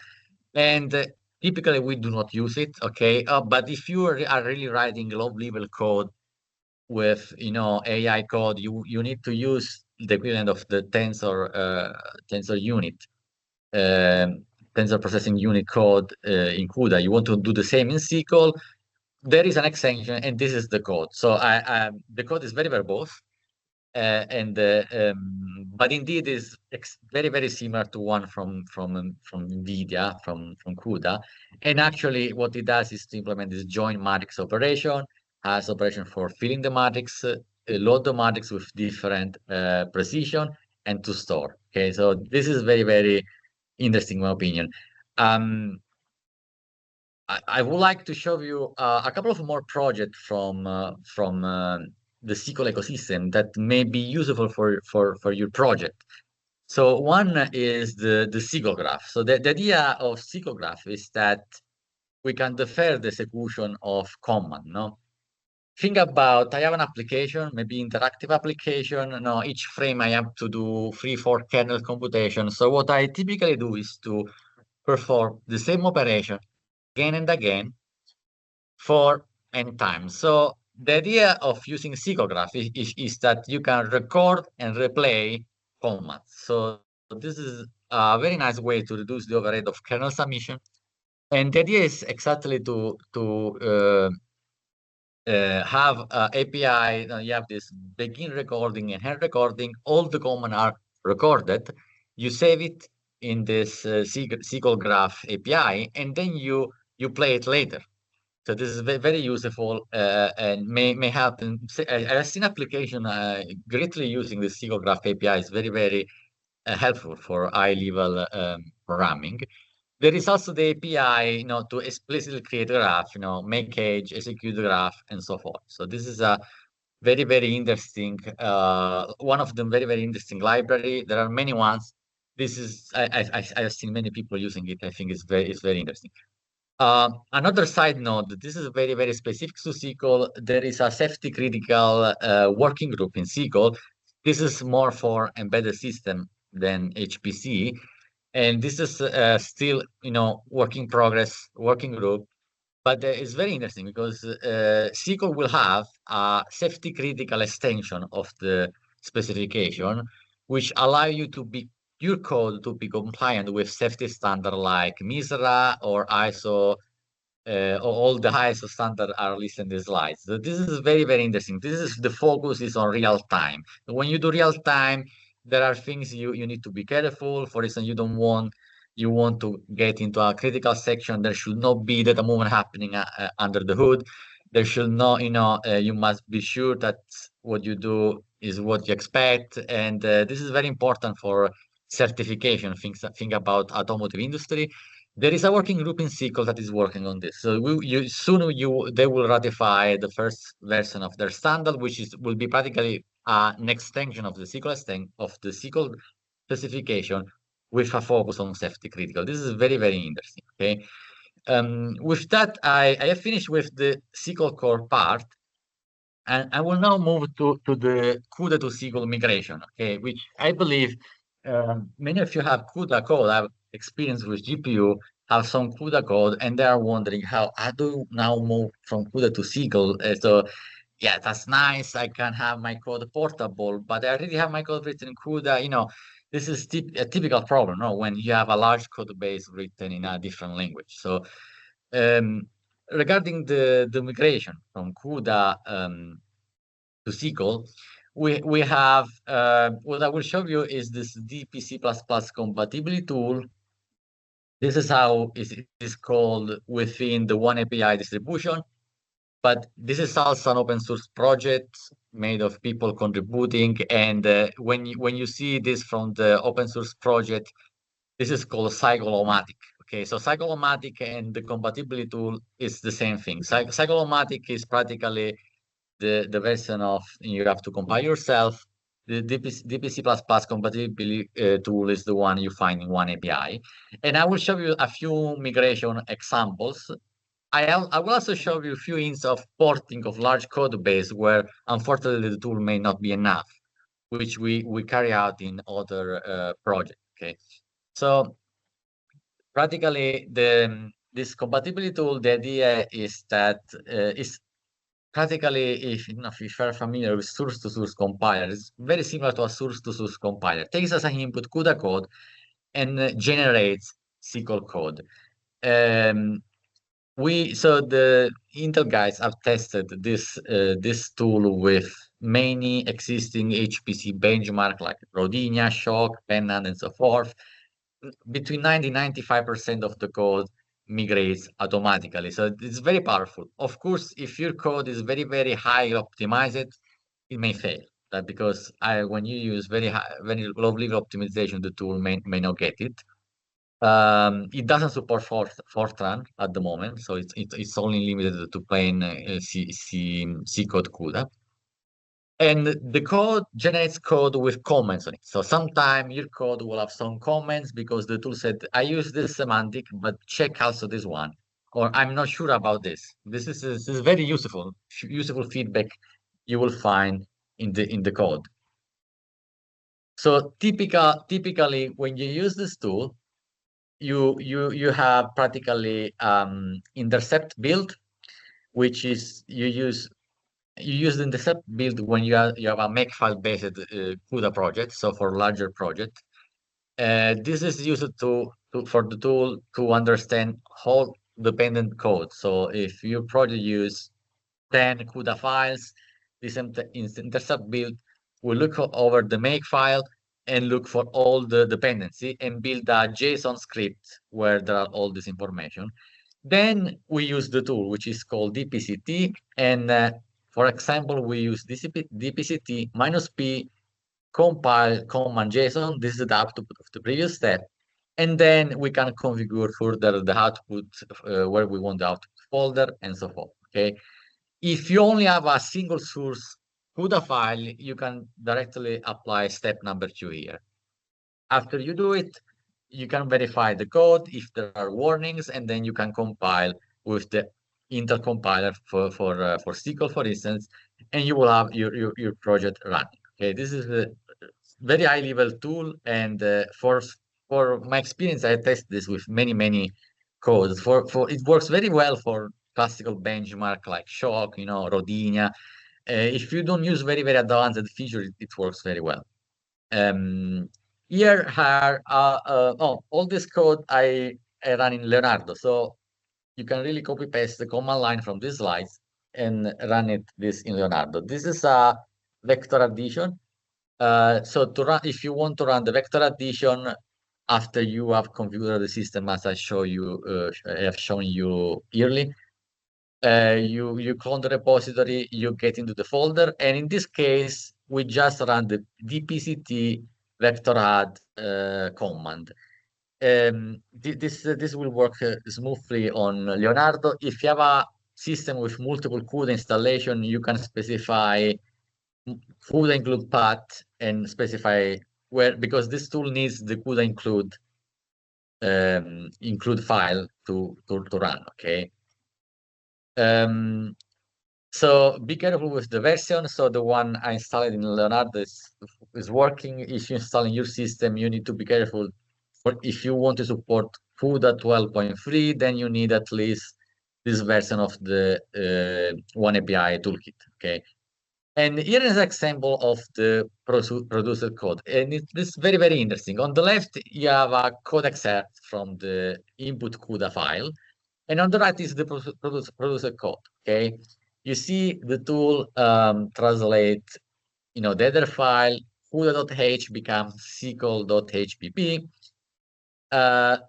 And typically we do not use it, okay? But if you are really writing low-level code with AI code, you need to use the equivalent of the tensor unit, tensor processing unit code in CUDA. You want to do the same in SYCL. There is an extension, and this is the code. So the code is very verbose. But indeed is very similar to one from NVIDIA, from CUDA. And actually what it does is to implement this join matrix operation, has operation for filling the matrix, load the matrix with different precision, and to store. Okay, so this is very interesting in my opinion. I would like to show you a couple of more projects from the SYCL ecosystem that may be useful for your project. So one is the SYCL graph. So the idea of SYCL graph is that we can defer the execution of command. No, think about, I have an application, maybe interactive application. No, each frame I have to do 3-4 kernel computation. So what I typically do is to perform the same operation again and again for n times. So the idea of using SYCL graph is that you can record and replay commands. So this is a very nice way to reduce the overhead of kernel submission. And the idea is exactly to have API. You have this begin recording and end recording. All the commands are recorded. You save it in this SYCL graph API, and then you play it later. So this is very useful and may help. I've seen application greatly using the SYCL graph API. Is very helpful for high-level programming. There is also the API, to explicitly create a graph, make edge, execute the graph, and so forth. So this is a very interesting, one of them very interesting library. There are many ones. This is I've seen many people using it. I think it's very interesting. Another side note, this is very specific to SYCL. There is a safety critical working group in SYCL. This is more for embedded system than HPC. And this is still, work in progress, working group. But it's very interesting because SYCL will have a safety critical extension of the specification, which allow you to be your code to be compliant with safety standard like MISRA or ISO. All the ISO standard are listed in the slides. So this is very, very interesting. This is the focus is on real time. When you do real time, there are things you need to be careful. For instance, you want to get into a critical section. There should not be data movement happening under the hood. There should not, you must be sure that what you do is what you expect. And this is very important for certification. Think about automotive industry. There is a working group in SYCL that is working on this. So they will ratify the first version of their standard, which will be practically an extension of the SYCL specification with a focus on safety critical. This is very, very interesting. Okay. With that, I have finished with the SYCL core part. And I will now move to the CUDA to SYCL migration, okay, which I believe many of you have CUDA code, have experience with GPU, have some CUDA code, and they are wondering how I do now move from CUDA to SYCL. So yeah, that's nice. I can have my code portable, but I already have my code written in CUDA. This is a typical problem, no? When you have a large code base written in a different language. So um, regarding the migration from CUDA to SYCL, we have what I will show you is this DPC++ compatibility tool. This is how it is called within the oneAPI distribution, but this is also an open source project made of people contributing. And when you see this from the open source project, this is called SYCL-O-Matic. Okay, so SYCL-O-Matic and the compatibility tool is the same thing. SYCL-O-Matic is practically the version of you have to compile yourself. The DPC++ compatibility tool is the one you find in oneAPI. And I will show you a few migration examples. I will also show you a few hints of porting of large code base where unfortunately the tool may not be enough, which we carry out in other projects. Okay, so practically this compatibility tool, the idea is that is practically, if you're familiar with source-to-source compiler, it's very similar to a source-to-source compiler. Takes as an input CUDA code and generates SYCL code. So the Intel guys have tested this tool with many existing HPC benchmark like Rodinia, Shock, Pennant, and so forth. Between 90-95% of the code migrates automatically. So it's very powerful. Of course, if your code is very, very high optimized, it may fail. That because when you use very low level optimization, the tool may not get it. It doesn't support Fortran at the moment, so it's only limited to plain C code CUDA. And the code generates code with comments on it. So sometimes your code will have some comments because the tool said, I use this semantic, but check also this one. Or I'm not sure about this. This is very useful feedback you will find in the code. So typically when you use this tool, you have practically intercept build, which is you use the intercept build when you have a makefile based CUDA project. So for larger project, this is used for the tool to understand whole dependent code. So if your project use 10 CUDA files, this intercept build will look over the makefile and look for all the dependency and build a JSON script where there are all this information. Then we use the tool, which is called DPCT. And for example, we use DPCT -p compile command JSON. This is the output of the previous step. And then we can configure further the output where we want the output folder and so forth. Okay. If you only have a single source CUDA file, you can directly apply step number 2 here. After you do it, you can verify the code if there are warnings, and then you can compile with the Intel compiler for SYCL, for instance, and you will have your project running. Okay, this is very high level tool, and for my experience, I tested this with many codes. For it works very well for classical benchmark like Shock, Rodinia. If you don't use very advanced features, it works very well. Here are all this code I run in Leonardo, so you can really copy paste the command line from these slides and run this in Leonardo. This is a vector addition. So to run, if you want to run the vector addition after you have configured the system, as I have shown you earlier, you clone the repository, you get into the folder, and in this case, we just run the dpct vector add command. This will work smoothly on Leonardo. If you have a system with multiple CUDA installation, you can specify CUDA include path and specify where, because this tool needs the CUDA include file to run. Okay. So be careful with the version. So the one I installed in Leonardo is working. If you install in your system, you need to be careful. If you want to support CUDA 12.3, then you need at least this version of the oneAPI toolkit. Okay. And here is an example of the producer code. And it's very interesting. On the left, you have a code excerpt from the input CUDA file. And on the right is the producer code. Okay. You see the tool translate, the header file, CUDA.h becomes SYCL.hpp.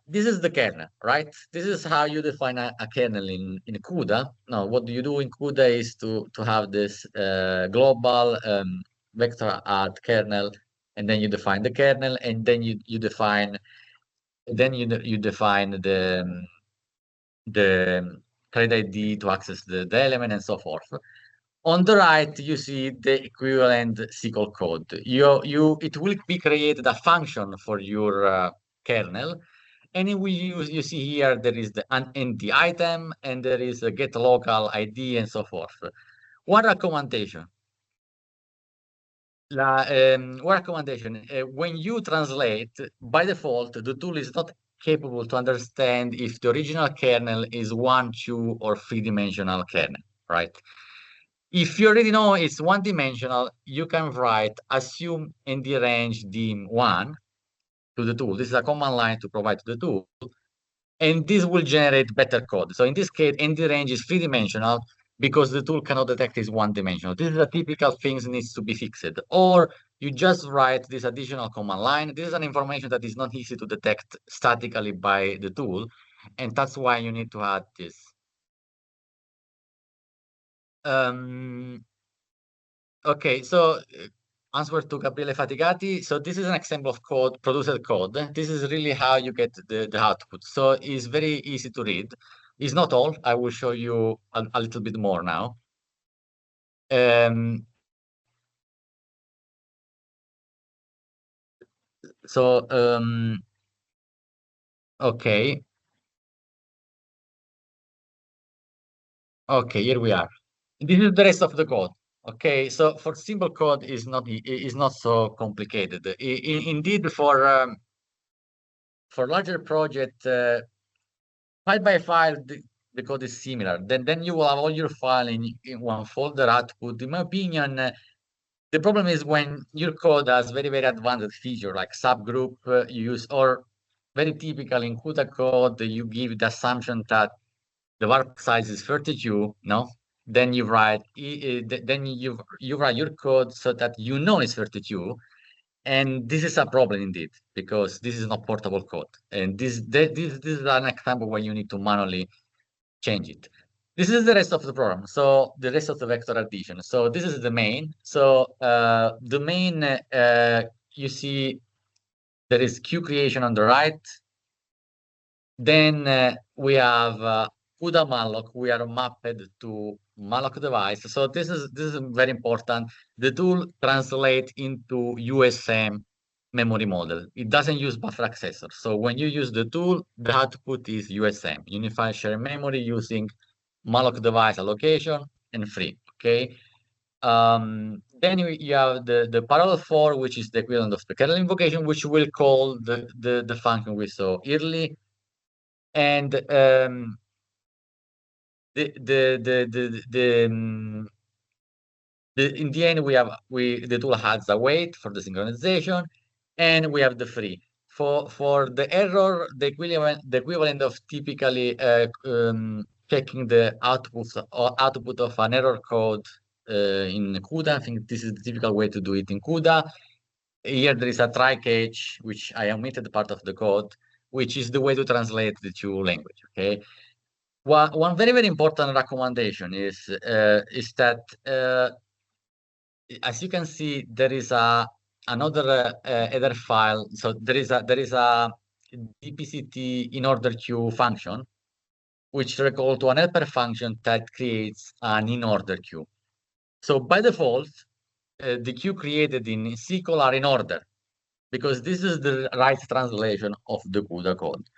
This is the kernel, right? This is how you define a kernel in CUDA. Now, what do you do in CUDA is to have this global vector add kernel, and then you define the kernel, and then you define the thread ID to access the element and so forth. On the right, you see the equivalent SYCL code. It will be created a function for your kernel, and you see here there is an empty item, and there is a get local ID and so forth. One recommendation. When you translate, by default, the tool is not capable to understand if the original kernel is 1, 2, or 3-dimensional kernel, right? If you already know it's 1-dimensional, you can write assume ND range dim1 to the tool. This is a command line to provide to the tool, and this will generate better code. So in this case, ND range is 3-dimensional because the tool cannot detect it's 1-dimensional. This is a typical thing that needs to be fixed. Or you just write this additional command line. This is an information that is not easy to detect statically by the tool, and that's why you need to add this. Okay, so answer to Gabriele Fatigati. So this is an example of code, produced code. This is really how you get the output. So it's very easy to read. It's not all. I will show you a little bit more now. Okay. Okay, here we are. This is the rest of the code. Okay, so for simple code is not so complicated. Indeed, for larger project, file by file, the code is similar. Then you will have all your file in one folder output. In my opinion, the problem is when your code has very advanced feature like subgroup you use, or very typical in CUDA code, you give the assumption that the warp size is 32. No, then you write your code so that it's 32. And this is a problem indeed, because this is not portable code. And this is an example where you need to manually change it. This is the rest of the program. So the rest of the vector addition. So this is the main. So the main, you see there is queue creation on the right. Then we have CUDA malloc. We are mapped to malloc device. So this is very important. The tool translates into USM memory model. It doesn't use buffer accessor. So when you use the tool, the output is USM, Unified Shared Memory, using malloc device allocation and free. Okay. Then you have the parallel for, which is the equivalent of the kernel invocation, which will call the function we saw early. And in the end, the tool has a wait for the synchronization, and we have the free. For the error, the equivalent of typically checking the output of an error code in CUDA. I think this is the typical way to do it in CUDA. Here there is a try catch, which I omitted part of the code, which is the way to translate the two language. Okay. One very, very important recommendation is that as you can see, there is another header file. So there is a dpct in order queue function, which recall to an helper function that creates an in order queue. So by default, the queue created in SYCL are in order, because this is the right translation of the CUDA code.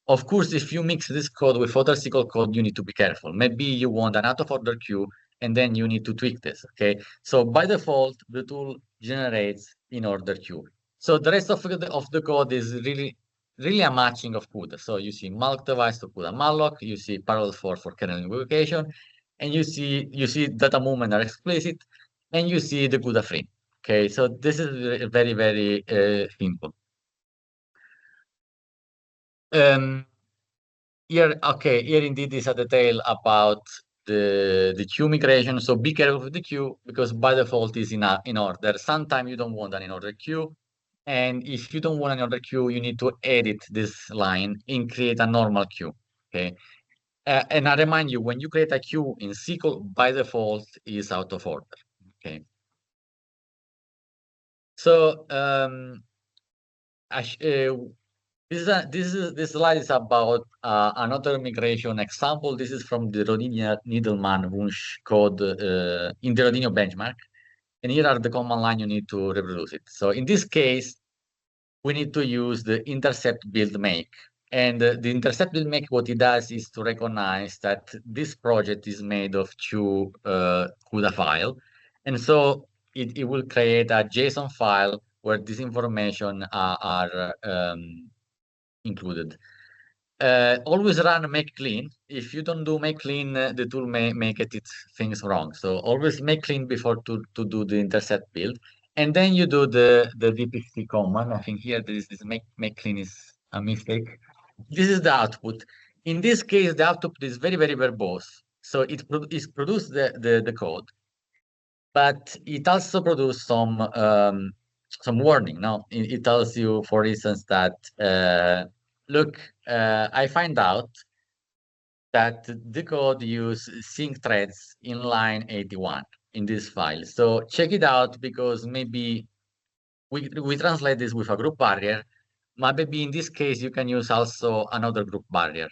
Of course, if you mix this code with other SYCL code, you need to be careful. Maybe you want an out of order queue, and then you need to tweak this, okay? So by default, the tool generates in order queue. So the rest of the code is really a matching of CUDA. So you see malloc device to CUDA malloc, you see parallel for kernel invocation, and you see data movement are explicit, and you see the CUDA free. Okay, so this is very, very simple. Here indeed is a detail about the queue migration. So be careful with the queue, because by default is in order. Sometimes you don't want an in order queue. And if you don't want an order queue, you need to edit this line and create a normal queue. Okay. And I remind you, when you create a queue in SYCL, by default is out of order. Okay. So this slide is about another migration example. This is from the Rodinia Needleman Wunsch code in the Rodinio benchmark. And here are the command line you need to reproduce it. So in this case, we need to use the intercept build make. And the intercept build make, what it does is to recognize that this project is made of two CUDA file. And so it will create a JSON file where this information are included. Always run make clean. If you don't do make clean, the tool may get its things wrong. So always make clean before to do the intercept build. And then you do the dpct command. I think here this make clean is a mistake. This is the output. In this case, the output is very, very verbose. So it produces the code, but it also produces some warning. Now it tells you, for instance, that look, I find out that the code use sync threads in line 81 in this file. So check it out, because maybe we translate this with a group barrier, but maybe in this case you can use also another group barrier.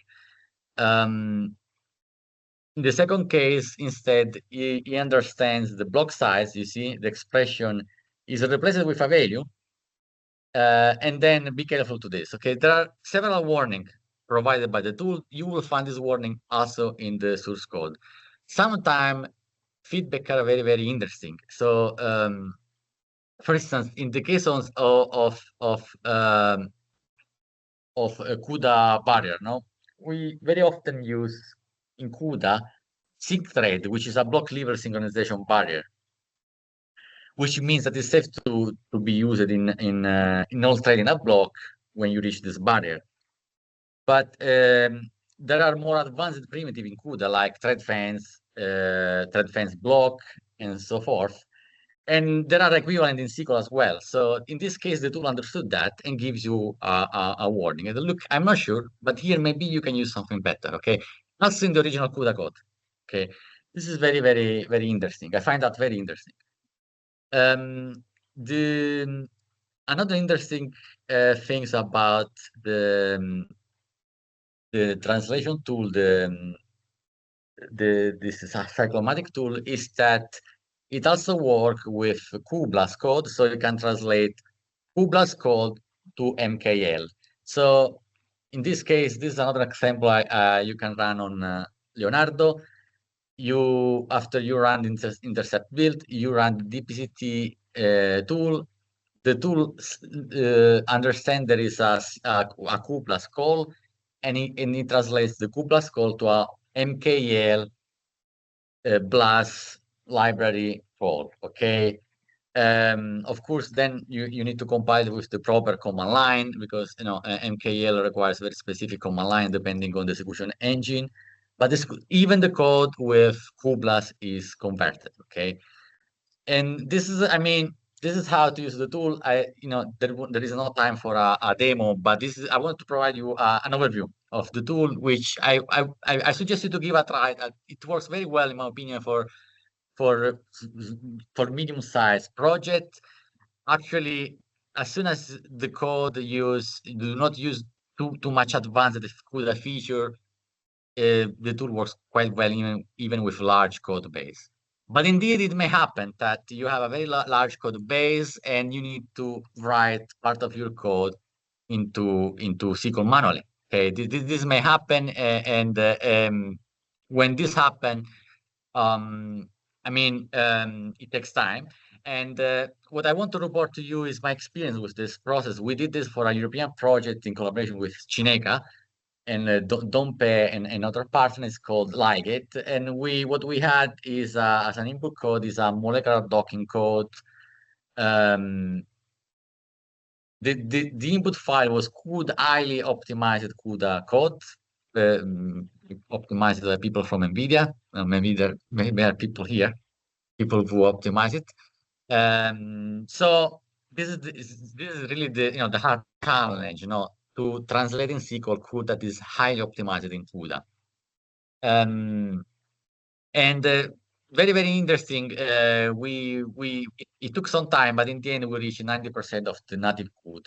In the second case, instead, he understands the block size. You see, the expression is replaced with a value. And then be careful to this. Okay, there are several warnings provided by the tool. You will find this warning also in the source code. Sometimes feedback are very, very interesting. So, for instance, in the case of a CUDA barrier, no, we very often use in CUDA sync thread, which is a block level synchronization barrier, which means that it's safe to be used in all thread in a block when you reach this barrier. But there are more advanced primitive in CUDA, like thread fence block, and so forth. And there are equivalent in SYCL as well. So in this case, the tool understood that and gives you a warning. And look, I'm not sure, but here maybe you can use something better. Okay, also in the original CUDA code. Okay, this is very, very, very interesting. I find that very interesting. Another interesting things about the translation tool, this cyclomatic tool, is that it also works with Kubla's code, so you can translate Kubla's code to MKL. So in this case, this is another example you can run on Leonardo. after you run the intercept build, you run the DPCT tool. The tool understands there is a Q plus call, and it translates the Q plus call to a MKL BLAS library call. Okay. Of course, then you need to compile with the proper command line, because MKL requires very specific command line depending on the execution engine. But even the code with Kublas is converted. Okay, and this is, I mean, this is how to use the tool. There is no time for a demo, but I want to provide you an overview of the tool, which I suggest you to give a try. It works very well, in my opinion, for medium-sized project. Actually, as soon as the code do not use too much advanced CUDA feature, the tool works quite well even with large code base. But indeed, it may happen that you have a very large code base and you need to write part of your code into SYCL manually. Okay, this may happen, and when this happens, it takes time. And what I want to report to you is my experience with this process. We did this for a European project in collaboration with CINECA and Dompe and another partner is called Ligate. And what we had is as an input code is a molecular docking code. The input file was highly optimized CUDA code, optimized by people from NVIDIA. Maybe there are people here, people who optimize it. So this is really the hard challenge, to translate in SYCL code that is highly optimized in CUDA. And very, very interesting. It took some time, but in the end, we reached 90% of the native code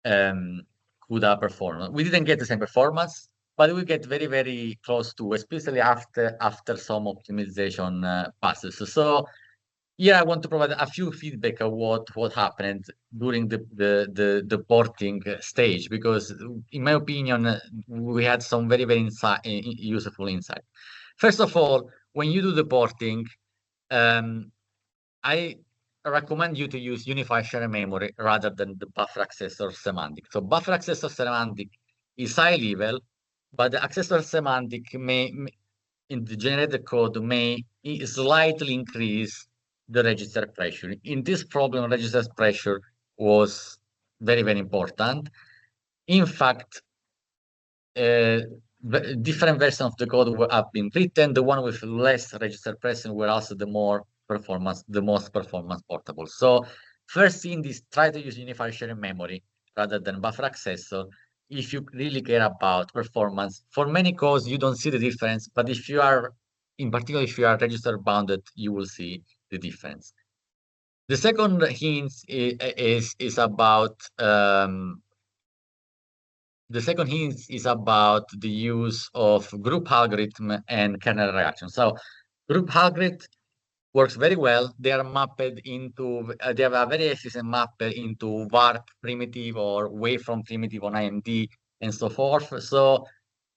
CUDA performance. We didn't get the same performance, but we get very, very close to, especially after some optimization passes. So here I want to provide a few feedback of what happened during the porting stage, because in my opinion, we had some very, very useful insight. First of all, when you do the porting, I recommend you to use unified shared memory rather than the buffer accessor semantic. So buffer accessor semantic is high level, but the accessor semantic in the generated code may slightly increase the register pressure. In this problem, register pressure was very, very important. In fact, different versions of the code have been written. The one with less register pressure were also the most performance portable. So first thing is try to use unified shared memory rather than buffer accessor if you really care about performance. For many codes, you don't see the difference, but if you are, in particular, if you are register bounded, you will see the difference. The second hint is about the use of group algorithm and kernel reaction. So group algorithm works very well. They are mapped into, they have a very efficient map into warp primitive or waveform primitive on IMD and so forth. So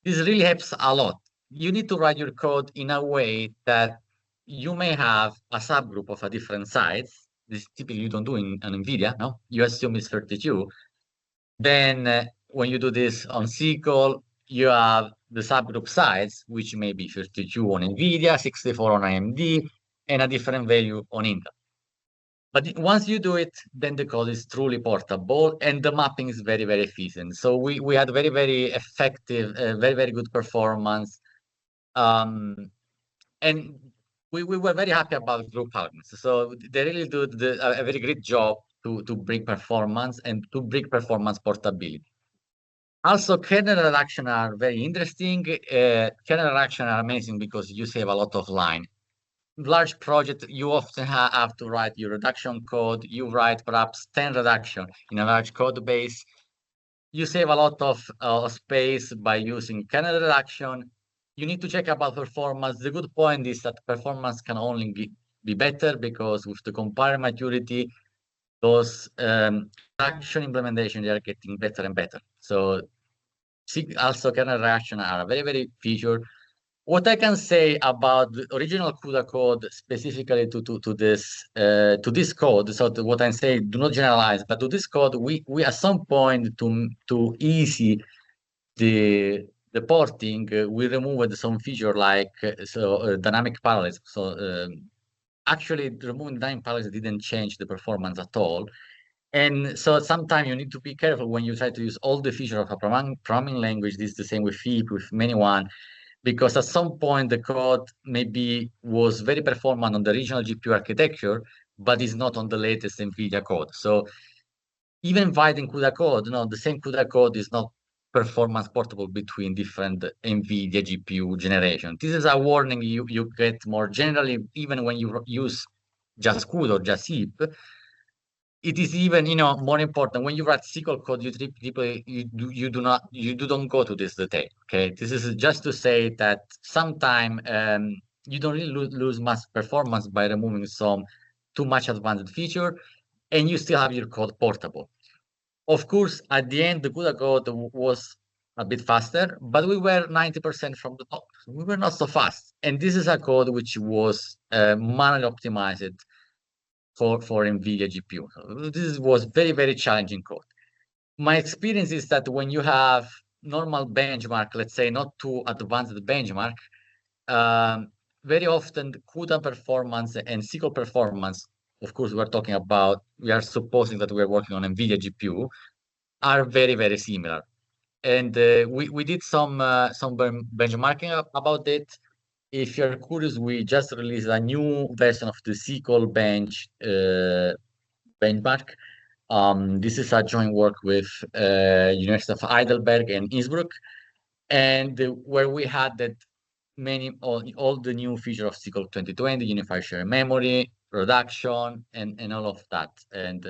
this really helps a lot. You need to write your code in a way that you may have a subgroup of a different size. This typically you don't do in NVIDIA, no? You assume it's 32. Then when you do this on SYCL, you have the subgroup size, which may be 32 on NVIDIA, 64 on AMD, and a different value on Intel. But once you do it, then the code is truly portable and the mapping is very, very efficient. So we had very, very effective, very, very good performance. And we were very happy about group algorithms. So they really do a very great job to bring performance and to bring performance portability. Also, kernel reduction are very interesting. Kernel reduction are amazing because you save a lot of line. Large project, you often have to write your reduction code. You write perhaps 10 reduction in a large code base. You save a lot of space by using kernel reduction. You need to check about performance. The good point is that performance can only be better because with the compiler maturity, those reduction implementation, they are getting better and better. So also kernel reaction are a very, very feature. What I can say about the original CUDA code specifically to this code, so what I say, do not generalize, but to this code, we at some point to easy the porting, we removed some feature like dynamic parallels. So actually, removing dynamic parallels didn't change the performance at all. And so sometimes you need to be careful when you try to use all the features of a programming language. This is the same with FIP, with many one, because at some point the code maybe was very performant on the original GPU architecture, but is not on the latest NVIDIA code. So even writing CUDA code, the same CUDA code is not performance portable between different NVIDIA GPU generation. This is a warning you get more generally, even when you use just CUDA or just HIP. It is even more important when you write SQL code. You don't go to this detail. Okay, this is just to say that sometime you don't really lose much performance by removing some too much advanced feature, and you still have your code portable. Of course, at the end, the CUDA code was a bit faster, but we were 90% from the top. We were not so fast. And this is a code which was manually optimized for NVIDIA GPU. This was very, very challenging code. My experience is that when you have normal benchmark, let's say not too advanced benchmark, very often the CUDA performance and SYCL performance, of course, we are supposing that we're working on NVIDIA GPU, are very, very similar. And we did some benchmarking about it. If you're curious, we just released a new version of the SYCL benchmark. This is a joint work with University of Heidelberg and Innsbruck, and where we had that all the new features of SYCL 2020, unified shared memory, reduction, and all of that. And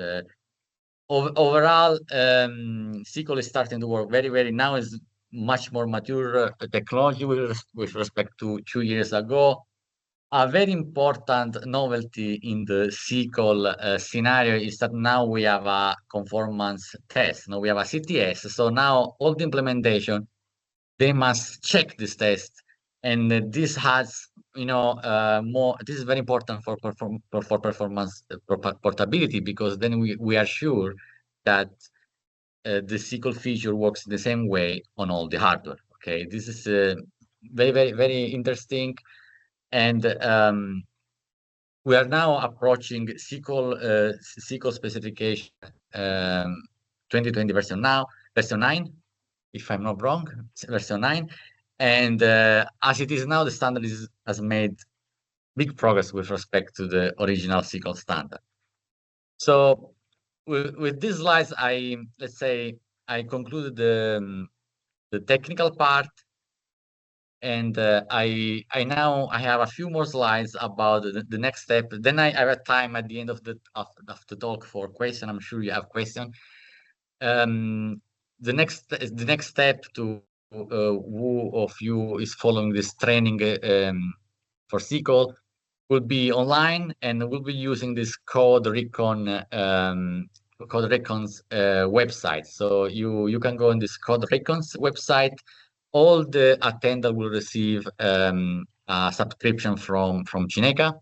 overall, SYCL is starting to work very, very now is much more mature technology with respect to 2 years ago. A very important novelty in the SYCL scenario is that now we have a conformance test. Now we have a CTS. So now all the implementation, they must check this test. And this has, more. This is very important for performance portability, because then we are sure that the SYCL feature works the same way on all the hardware. Okay, this is very, very, very interesting. And we are now approaching SYCL specification 2020 version 9, if I'm not wrong, version 9. And as it is now, the standard has made big progress with respect to the original SYCL standard. So with these slides, let's say I concluded the technical part. And I have a few more slides about the next step. Then I have time at the end of the talk for question. I'm sure you have question. The next step to who of you is following this training for SYCL will be online, and we'll be using this Code Recon's website. So you can go on this Code Recon's website. All the attenders will receive a subscription from CINECA,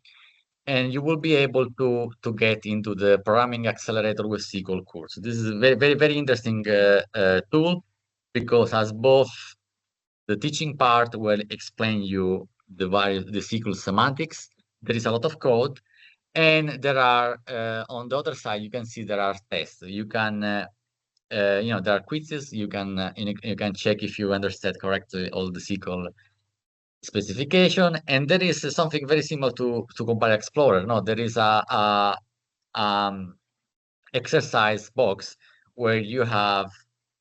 and you will be able to get into the Programming Accelerator with SYCL course. This is a very, very, very interesting tool, because as both the teaching part will explain you the SYCL semantics. There is a lot of code, and there are on the other side you can see there are tests. You can there are quizzes. You can check if you understand correctly all the SYCL specification, and there is something very similar to Compile Explorer. No, there is a exercise box where you have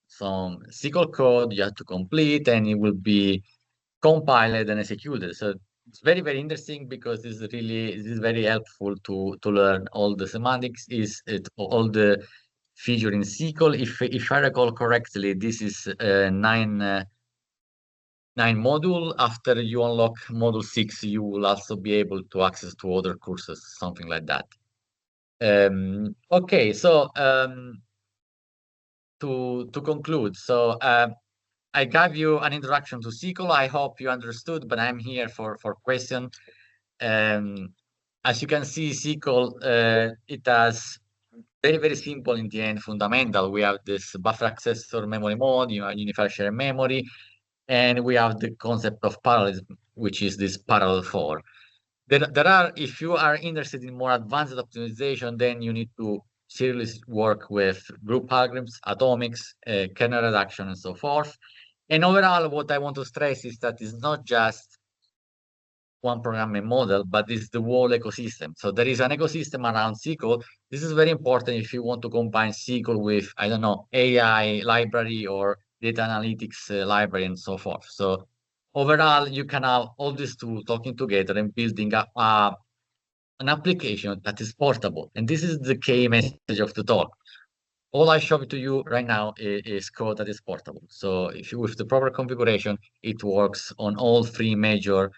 some SYCL code you have to complete, and it will be compiled and executed. So it's very, very interesting, because this is very helpful to learn all the semantics, all the feature in SYCL. If I recall correctly, this is 9 module. After you unlock module 6, you will also be able to access to other courses, something like that. Okay, so to conclude, so I gave you an introduction to SYCL. I hope you understood, but I'm here for questions. As you can see, SYCL, it has very simple in the end, fundamental. We have this buffer accessor memory mode, unified shared memory, and we have the concept of parallelism, which is this parallel for. There are, if you are interested in more advanced optimization, then you need to seriously work with group algorithms, atomics, kernel reduction, and so forth. And overall, what I want to stress is that it's not just one programming model, but it's the whole ecosystem. So there is an ecosystem around SYCL. This is very important if you want to combine SYCL with, I don't know, AI library or data analytics library and so forth. So overall, you can have all these tools talking together and building an application that is portable. And this is the key message of the talk. All I show to you right now is code that is portable. So if you, with the proper configuration, it works on all three major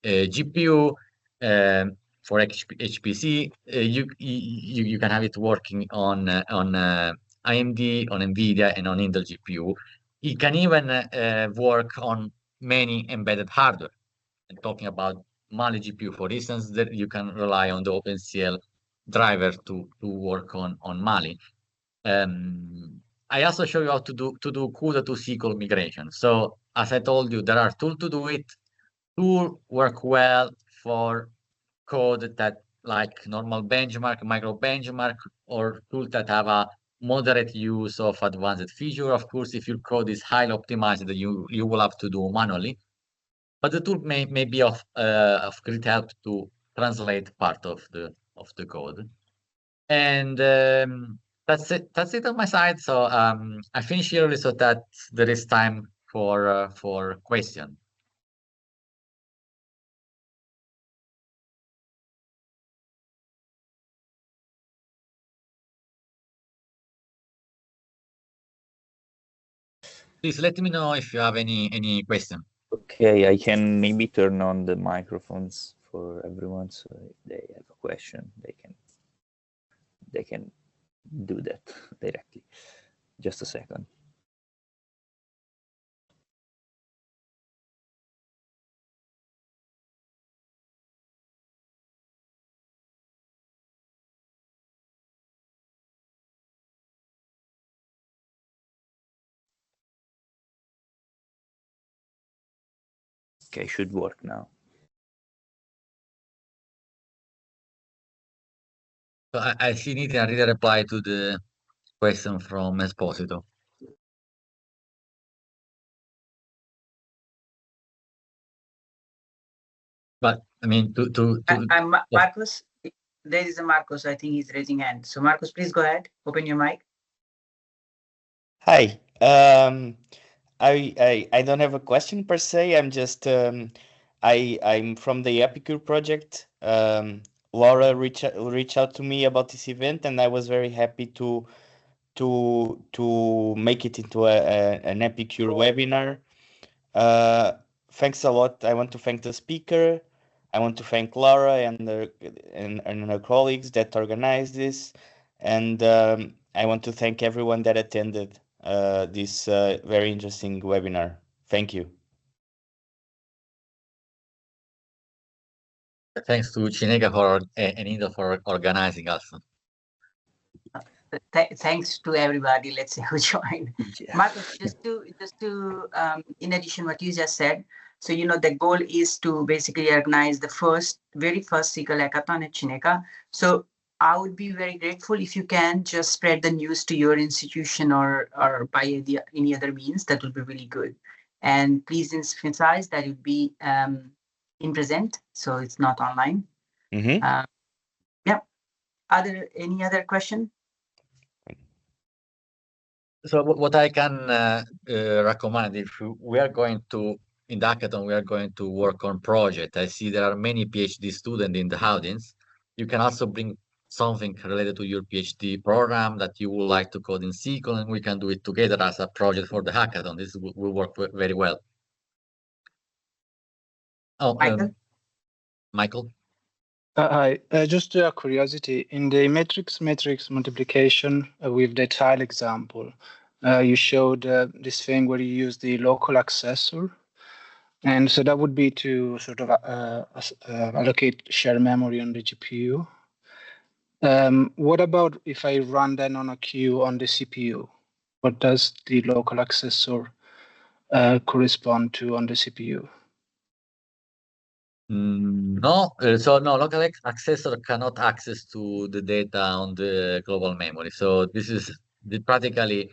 GPU. For HPC, you can have it working on AMD, on NVIDIA, and on Intel GPU. It can even work on many embedded hardware. And talking about Mali GPU, for instance, that you can rely on the OpenCL driver to work on Mali. I also show you how to do CUDA to SYCL migration. So as I told you, there are tools to do it. Tools work well for code that like normal benchmark, micro benchmark, or tools that have a moderate use of advanced feature. Of course, if your code is highly optimized, you will have to do manually. But the tool may be of great help to translate part of the code. And that's it on my side. So I finish here so that there is time for question. Please let me know if you have any question. Okay, I can maybe turn on the microphones for everyone, so if they have a question, they can do that directly. Just a second. Okay, should work now. So I see need to read a reply to the question from Esposito. But I mean I'm Marcos. There is a Marcos. I think he's raising hand. So Marcos, please go ahead. Open your mic. Hi. I don't have a question per se. I'm just I'm from the EPICURE project. Laura reached out to me about this event, and I was very happy to make it into an EPICURE webinar. Thanks a lot. I want to thank the speaker. I want to thank Laura and her colleagues that organized this, and I want to thank everyone that attended this very interesting webinar. Thank you. Thanks to CINECA and Indo for organizing also. Thanks to everybody, let's say, who joined. Yeah. Marcos, just to in addition what you just said, so the goal is to basically organize the very first SYCL hackathon at CINECA. So I would be very grateful if you can just spread the news to your institution or by any other means. That would be really good. And please emphasize that it would be in present, so it's not online. Mm-hmm. Yeah. Any other question? So what I can recommend, if we are going to, in the hackathon, we are going to work on project. I see there are many PhD students in the audience. You can also bring something related to your PhD program that you would like to code in SYCL, and we can do it together as a project for the hackathon. This will work very well. Oh, Michael? Hi, just a curiosity, in the matrix multiplication with the tile example, you showed this thing where you use the local accessor. And so that would be to sort of allocate share memory on the GPU. What about if I run then on a queue on the CPU? What does the local accessor correspond to on the CPU? No, so no, local accessor cannot access to the data on the global memory. So this is practically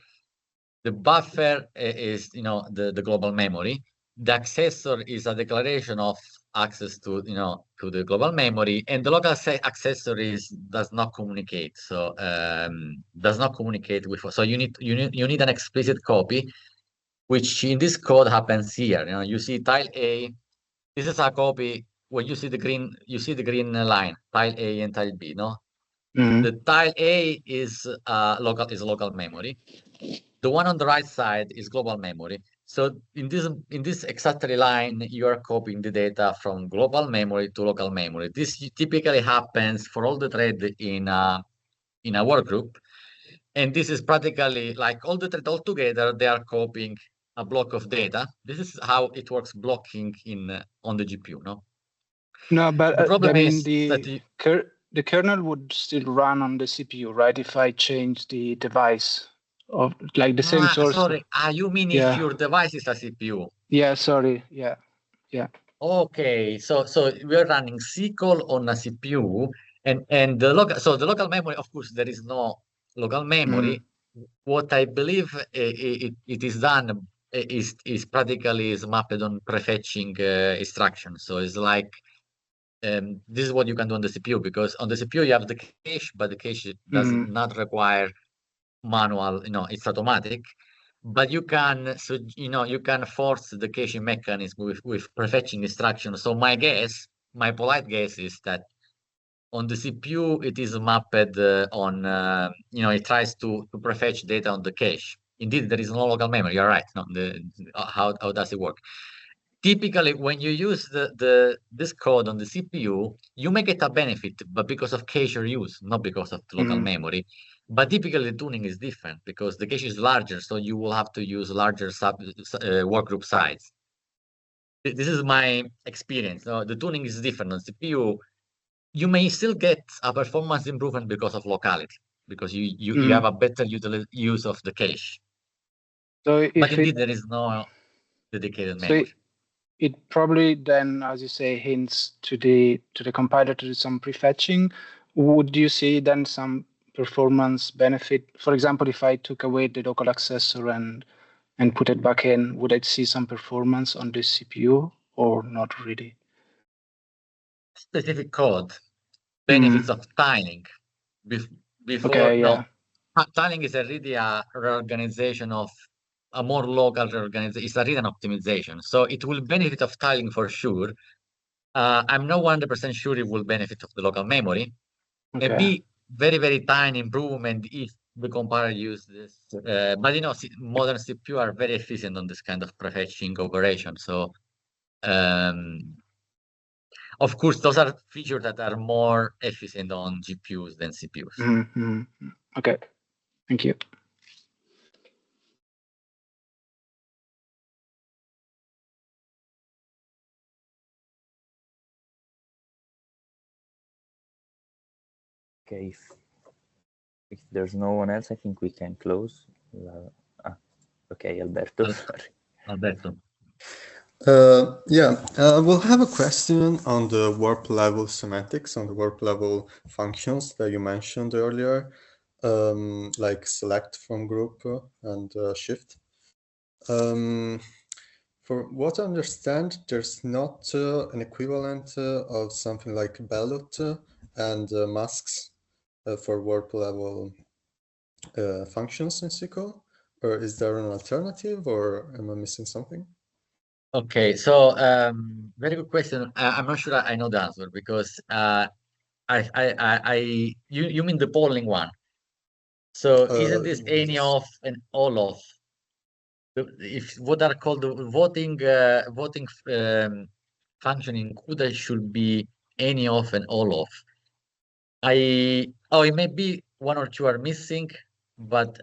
the buffer is the global memory. The accessor is a declaration of access to to the global memory, and the local accessor does not communicate. So does not communicate with. So you need an explicit copy, which in this code happens here. You see tile A. This is a copy. When you see the green line, tile A and tile B. No, the tile A is local memory. The one on the right side is global memory. So in this exactly line, you are copying the data from global memory to local memory. This typically happens for all the threads in a work group, and this is practically like all the threads all together. They are copying a block of data. This is how it works blocking on the GPU. No, but The problem I mean is that the kernel would still run on the CPU, right? If I change the device of like the same source. Sorry, you mean if your device is a CPU? Yeah, sorry. Yeah. Okay, so we are running SYCL on a CPU, and the local memory, of course, there is no local memory. What I believe it is done is practically is mapped on prefetching instructions. So it's like this is what you can do on the CPU, because on the CPU you have the cache, but the cache does not require manual. It's automatic. But you can, you can force the caching mechanism with prefetching instructions. So my polite guess is that on the CPU it is mapped on, it tries to prefetch data on the cache. Indeed, there is no local memory. You're right. No, how does it work? Typically, when you use this code on the CPU, you may get a benefit, but because of cache use, not because of the local memory. But typically, the tuning is different because the cache is larger, so you will have to use larger workgroup size. This is my experience. The tuning is different on CPU. You may still get a performance improvement because of locality, because you have a better use of the cache. So but indeed, there is no dedicated memory. It probably then, as you say, hints to the compiler to do some prefetching. Would you see then some performance benefit? For example, if I took away the local accessor and put it back in, would I see some performance on the CPU or not really? Specific code, benefits of tiling. Tiling is really a reorganization of a more local reorganization. It's really an optimization. So it will benefit of tiling for sure. I'm not 100% sure it will benefit of the local memory. Maybe very, very tiny improvement if the compiler use this. But modern CPU are very efficient on this kind of prefetching operation. So of course, those are features that are more efficient on GPUs than CPUs. Okay, thank you. Okay, if there's no one else, I think we can close. Okay, Alberto. Sorry. Alberto. We'll have a question on the warp level semantics, on the warp level functions that you mentioned earlier, like select from group and shift. For what I understand, there's not an equivalent of something like ballot and masks for warp level functions in SYCL, or is there an alternative, or am I missing something? Okay, so very good question. I'm not sure I know the answer because you mean the polling one. So isn't this any of and all of? If what are called the voting function in CUDA should be any of and all of. It may be one or two are missing, but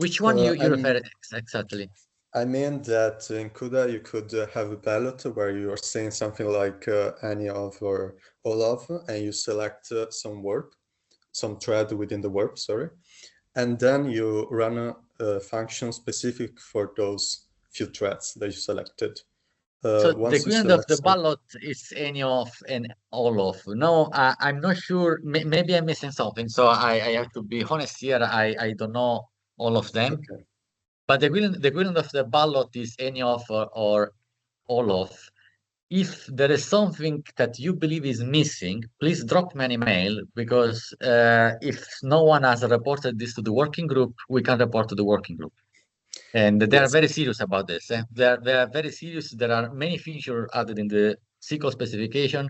Which one you I refer mean- exactly? I mean that in CUDA you could have a ballot where you are saying something like any of or all of, and you select some verb, some thread within the verb, sorry, and then you run a function specific for those few threads that you selected. So the Once you equivalent of select the some- ballot is any of and all of. No, I'm not sure. Maybe I'm missing something. So I have to be honest here. I don't know all of them. Okay. But the equivalent of the ballot is any of or all of. If there is something that you believe is missing, please drop me an email, because if no one has reported this to the working group, we can report to the working group. And they are Yes. very serious about this. They are very serious. There are many features added in the SYCL specification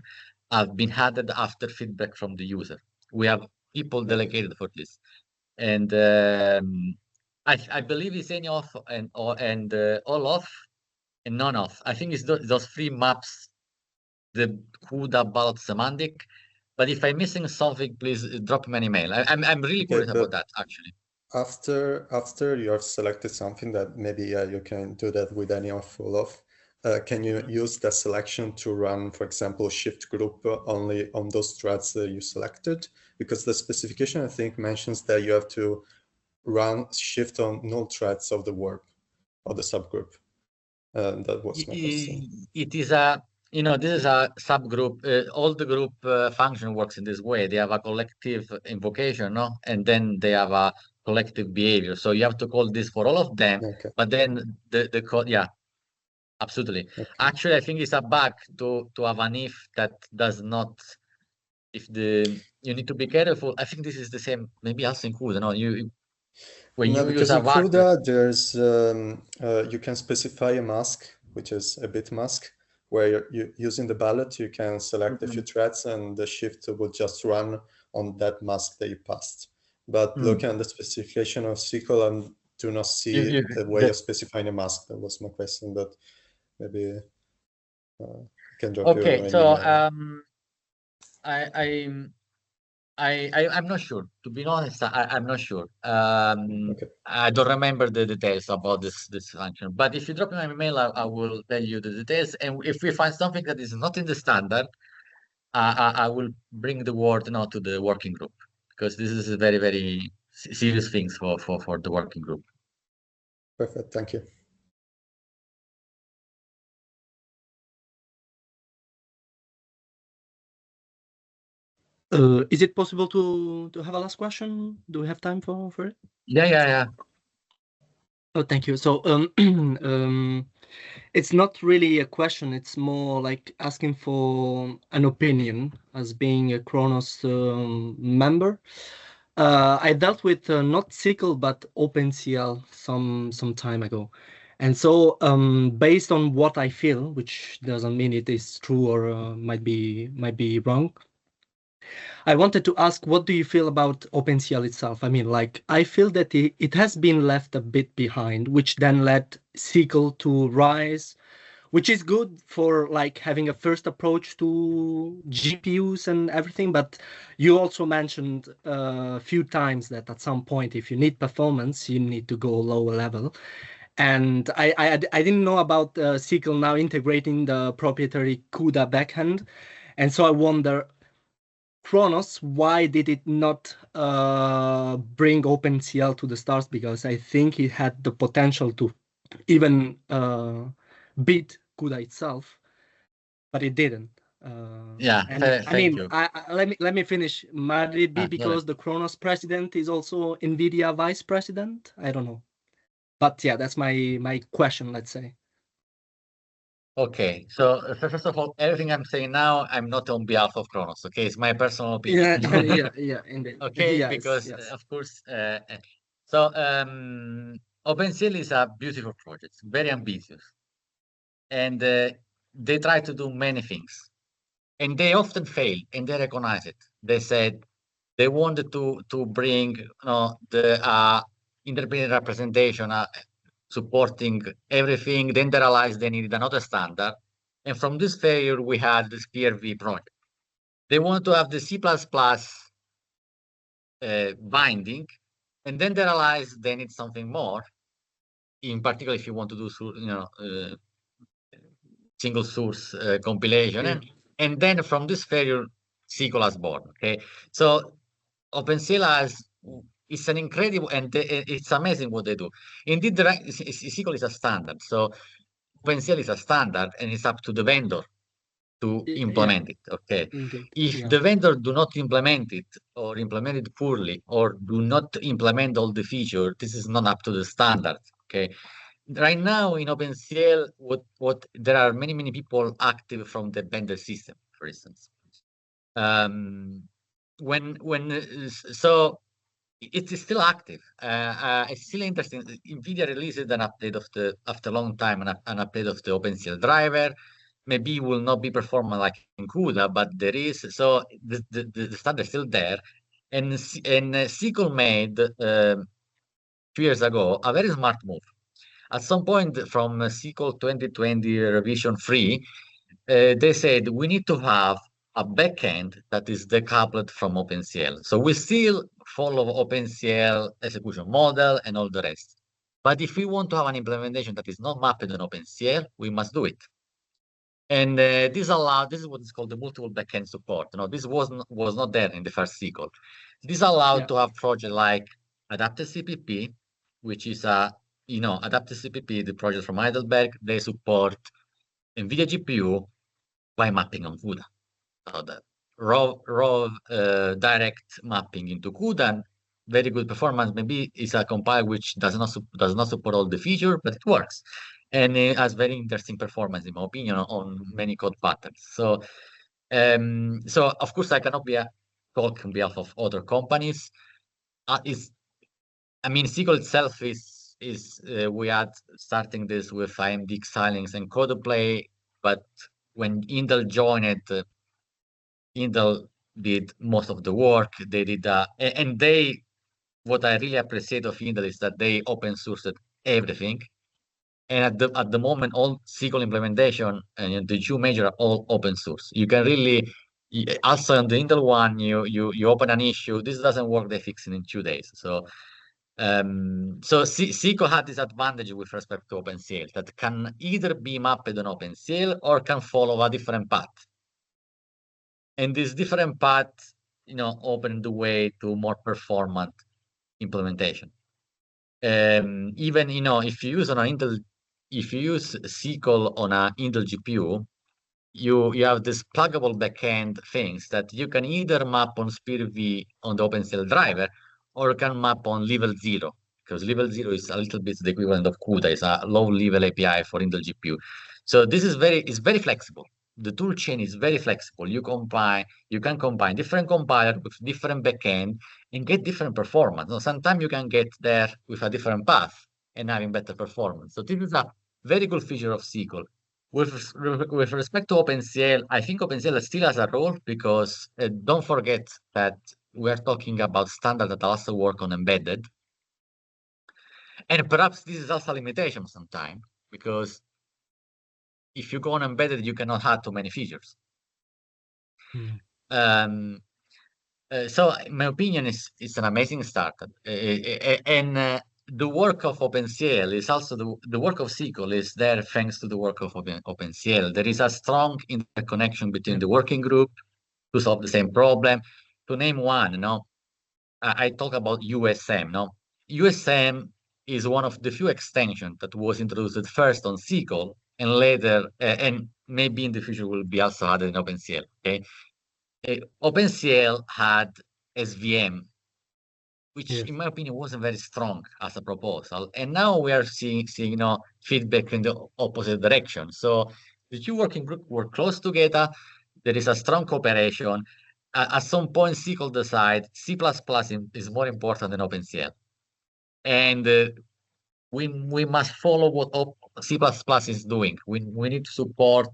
have been added after feedback from the user. We have people delegated for this. And I believe it's any of and all of and none of. I think it's those three maps, the CUDA ballot semantic. But if I'm missing something, please drop me an email. I'm really curious about that, actually. After you have selected something that maybe you can do that with any of all of, can you use the selection to run, for example, shift group only on those threads that you selected? Because the specification, I think, mentions that you have to run shift on null threads of the verb or the subgroup. That was my question. It is this is a subgroup. All the group function works in this way. They have a collective invocation, no? And then they have a collective behavior. So you have to call this for all of them, Okay. but then the code, yeah, absolutely. Okay. Actually, I think it's a bug to have an if that does not, you need to be careful. I think this is the same, maybe also in CUDA, no? When No, you use because a in var, CUDA, there's you can specify a mask, which is a bit mask, where you using the ballot, you can select a few threads and the shift will just run on that mask that you passed. But looking at the specification of SYCL, I do not see a way of specifying a mask. That was my question, but maybe I can drop you okay, an so email. I'm not sure. To be honest, I'm not sure. Okay. I don't remember the details about this function. But if you drop me an email, I will tell you the details. And if we find something that is not in the standard, I will bring the word now to the working group, because this is a very, very serious things for the working group. Perfect. Thank you. Is it possible to have a last question? Do we have time for it? Yeah. Oh, thank you. So it's not really a question. It's more like asking for an opinion as being a Kronos member. I dealt with not SYCL but OpenCL some time ago. And so based on what I feel, which doesn't mean it is true or might be wrong, I wanted to ask, what do you feel about OpenCL itself? I mean, like, I feel that it has been left a bit behind, which then led SYCL to rise, which is good for like having a first approach to GPUs and everything. But you also mentioned a few times that at some point, if you need performance, you need to go lower level. And I didn't know about SYCL now integrating the proprietary CUDA backend. And so I wonder, Kronos, why did it not bring OpenCL to the stars? Because I think it had the potential to even beat CUDA itself, but it didn't. Yeah, and I thank mean, you. let me finish. Might it be because the Kronos president is also NVIDIA vice president? I don't know, but yeah, that's my question. Let's say. Okay, so first of all, everything I'm saying now, I'm not on behalf of Kronos. Okay, it's my personal opinion. Yeah, indeed. Okay, Yes, because yes. of course, so OpenCL is a beautiful project, very ambitious, and they try to do many things, and they often fail, and they recognize it. They said they wanted to bring the independent representation, supporting everything. Then they realized they needed another standard, and from this failure, we had this PRV project. They wanted to have the C++ binding, And then they realize they need something more, in particular if you want to do, single source compilation. Yeah. And then from this failure, SYCL was born. Okay, so OpenCL it's an incredible, and it's amazing what they do. Indeed, SYCL is a standard, so OpenCL is a standard, and it's up to the vendor to Yeah. implement it. Okay, Indeed. if Yeah. the vendor do not implement it, or implement it poorly, or do not implement all the features, this is not up to the standard. Okay, right now in OpenCL, what there are many people active from the vendor system, for instance. So it's still active. It's still interesting. NVIDIA released an update after a long time, an update of the OpenCL driver. Maybe it will not be performant like in CUDA, but there is. So the standard is still there. And SYCL made 2 years ago a very smart move. At some point from SYCL 2020 revision 3, they said we need to have a backend that is decoupled from OpenCL. So we still follow OpenCL execution model and all the rest. But if we want to have an implementation that is not mapped on OpenCL, we must do it. And this is what is called the multiple backend support. This was not there in the first SYCL. This allowed to have projects like Adaptive CPP, which is Adaptive CPP, the project from Heidelberg. They support NVIDIA GPU by mapping on CUDA. So the raw direct mapping into CUDA, very good performance. Maybe it's a compiler which does not support all the features, but it works, and it has very interesting performance, in my opinion, on many code patterns. So of course I cannot talk on behalf of other companies. SYCL itself is we had starting this with AMD Xilinx and CodePlay, but when Intel joined it, Intel did most of the work. They did and what I really appreciate of Intel is that they open sourced everything. And at the moment, all SYCL implementation and the two major are all open source. You can really also on the Intel one, you open an issue. This doesn't work, they fix it in 2 days. So SYCL had this advantage with respect to OpenCL that can either be mapped on OpenCL or can follow a different path. And this different path, open the way to more performant implementation. Even if you use SYCL on an Intel GPU, you have this pluggable backend things that you can either map on SPIR-V on the OpenCL driver, or can map on level 0, because level 0 is a little bit the equivalent of CUDA. It's a low-level API for Intel GPU. So this is very flexible. The tool chain is very flexible. You can combine different compilers with different backend and get different performance. Now, sometimes you can get there with a different path and having better performance. So this is a very good feature of SYCL. With respect to OpenCL, I think OpenCL still has a role because don't forget that we are talking about standard that also work on embedded. And perhaps this is also a limitation sometimes, because if you go on embedded, you cannot have too many features. So in my opinion, it's an amazing startup. And the work of OpenCL is also the work of SYCL is there thanks to the work of OpenCL. There is a strong interconnection between the working group to solve the same problem. To name one, I talk about USM. USM is one of the few extensions that was introduced first on SYCL and later, and maybe in the future will be also added in OpenCL. Okay, OpenCL had SVM, which in my opinion wasn't very strong as a proposal, and now we are seeing feedback in the opposite direction. So the two working groups work close together. There is a strong cooperation. At some point, SYCL decide C++ is more important than OpenCL, and we must follow what C++ is doing. We need to support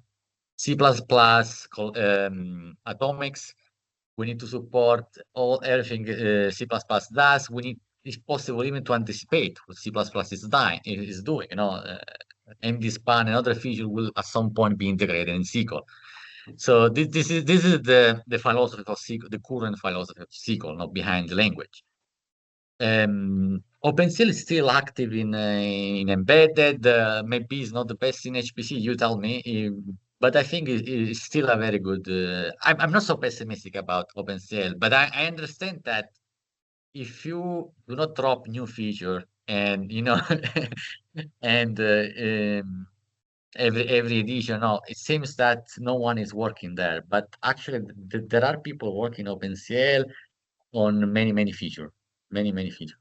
C++ atomics. We need to support everything C++ does. We need, if possible, even to anticipate what C++ is doing. MDSpan and other features will at some point be integrated in SYCL. So this is the philosophy of SYCL, the current philosophy of SYCL, not behind the language. OpenCL is still active in embedded. Maybe it's not the best in HPC, you tell me. But I think it's still a very good. I'm not so pessimistic about OpenCL, but I understand that if you do not drop new feature and and every edition, no, it seems that no one is working there. But actually, there are people working OpenCL on many features, many features.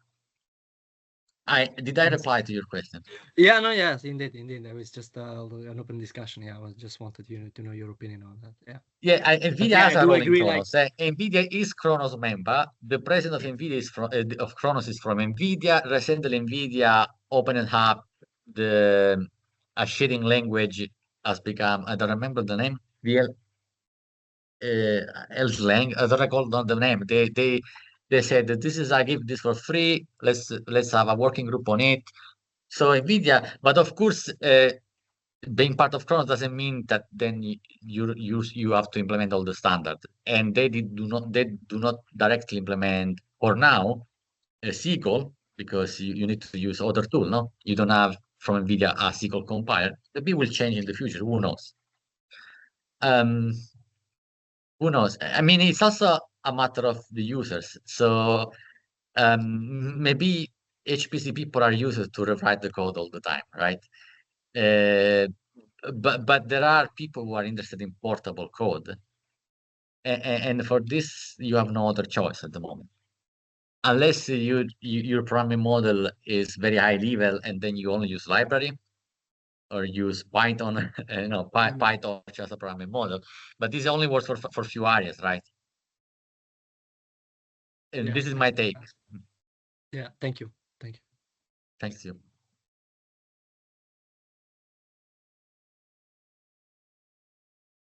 Did I reply to your question? Yeah, no, yes, indeed. It was just an open discussion. Yeah, I just wanted you to know your opinion on that. Yeah. Yeah, NVIDIA yeah, has I a do role in agree, Kronos. NVIDIA is Kronos member. The president of NVIDIA is of Kronos is from NVIDIA. Recently, NVIDIA opened up a sharing language has become. I don't remember the name. Lang. I don't recall the name. They said that this is I give this for free. Let's have a working group on it. So NVIDIA, but of course. Being part of Kronos doesn't mean that then you have to implement all the standards, and they do not directly implement for now a SYCL because you need to use other tool. No, you don't have from NVIDIA a SYCL compiler. Maybe will change in the future. Who knows? Who knows? I mean, it's also a matter of the users. So maybe HPC people are used to rewrite the code all the time, right? But there are people who are interested in portable code, and for this you have no other choice at the moment, unless your programming model is very high level, and then you only use library or use Python, Python as a programming model. But this only works for few areas, right? And this is my take. Yeah, thank you. Thanks to you.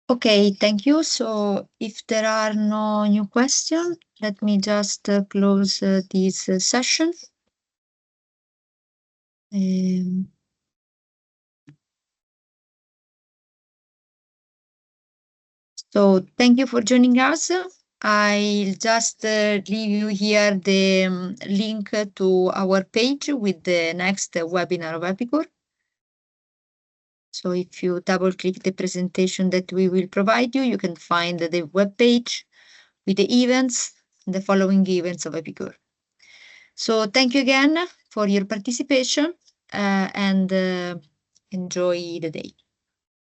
Okay, thank you. So if there are no new questions, let me just close this session. So thank you for joining us. I'll just leave you here the link to our page with the next webinar of EPICURE. So if you double click the presentation that we will provide you, you can find the web page with the events, the following events of EPICURE. So thank you again for your participation and enjoy the day.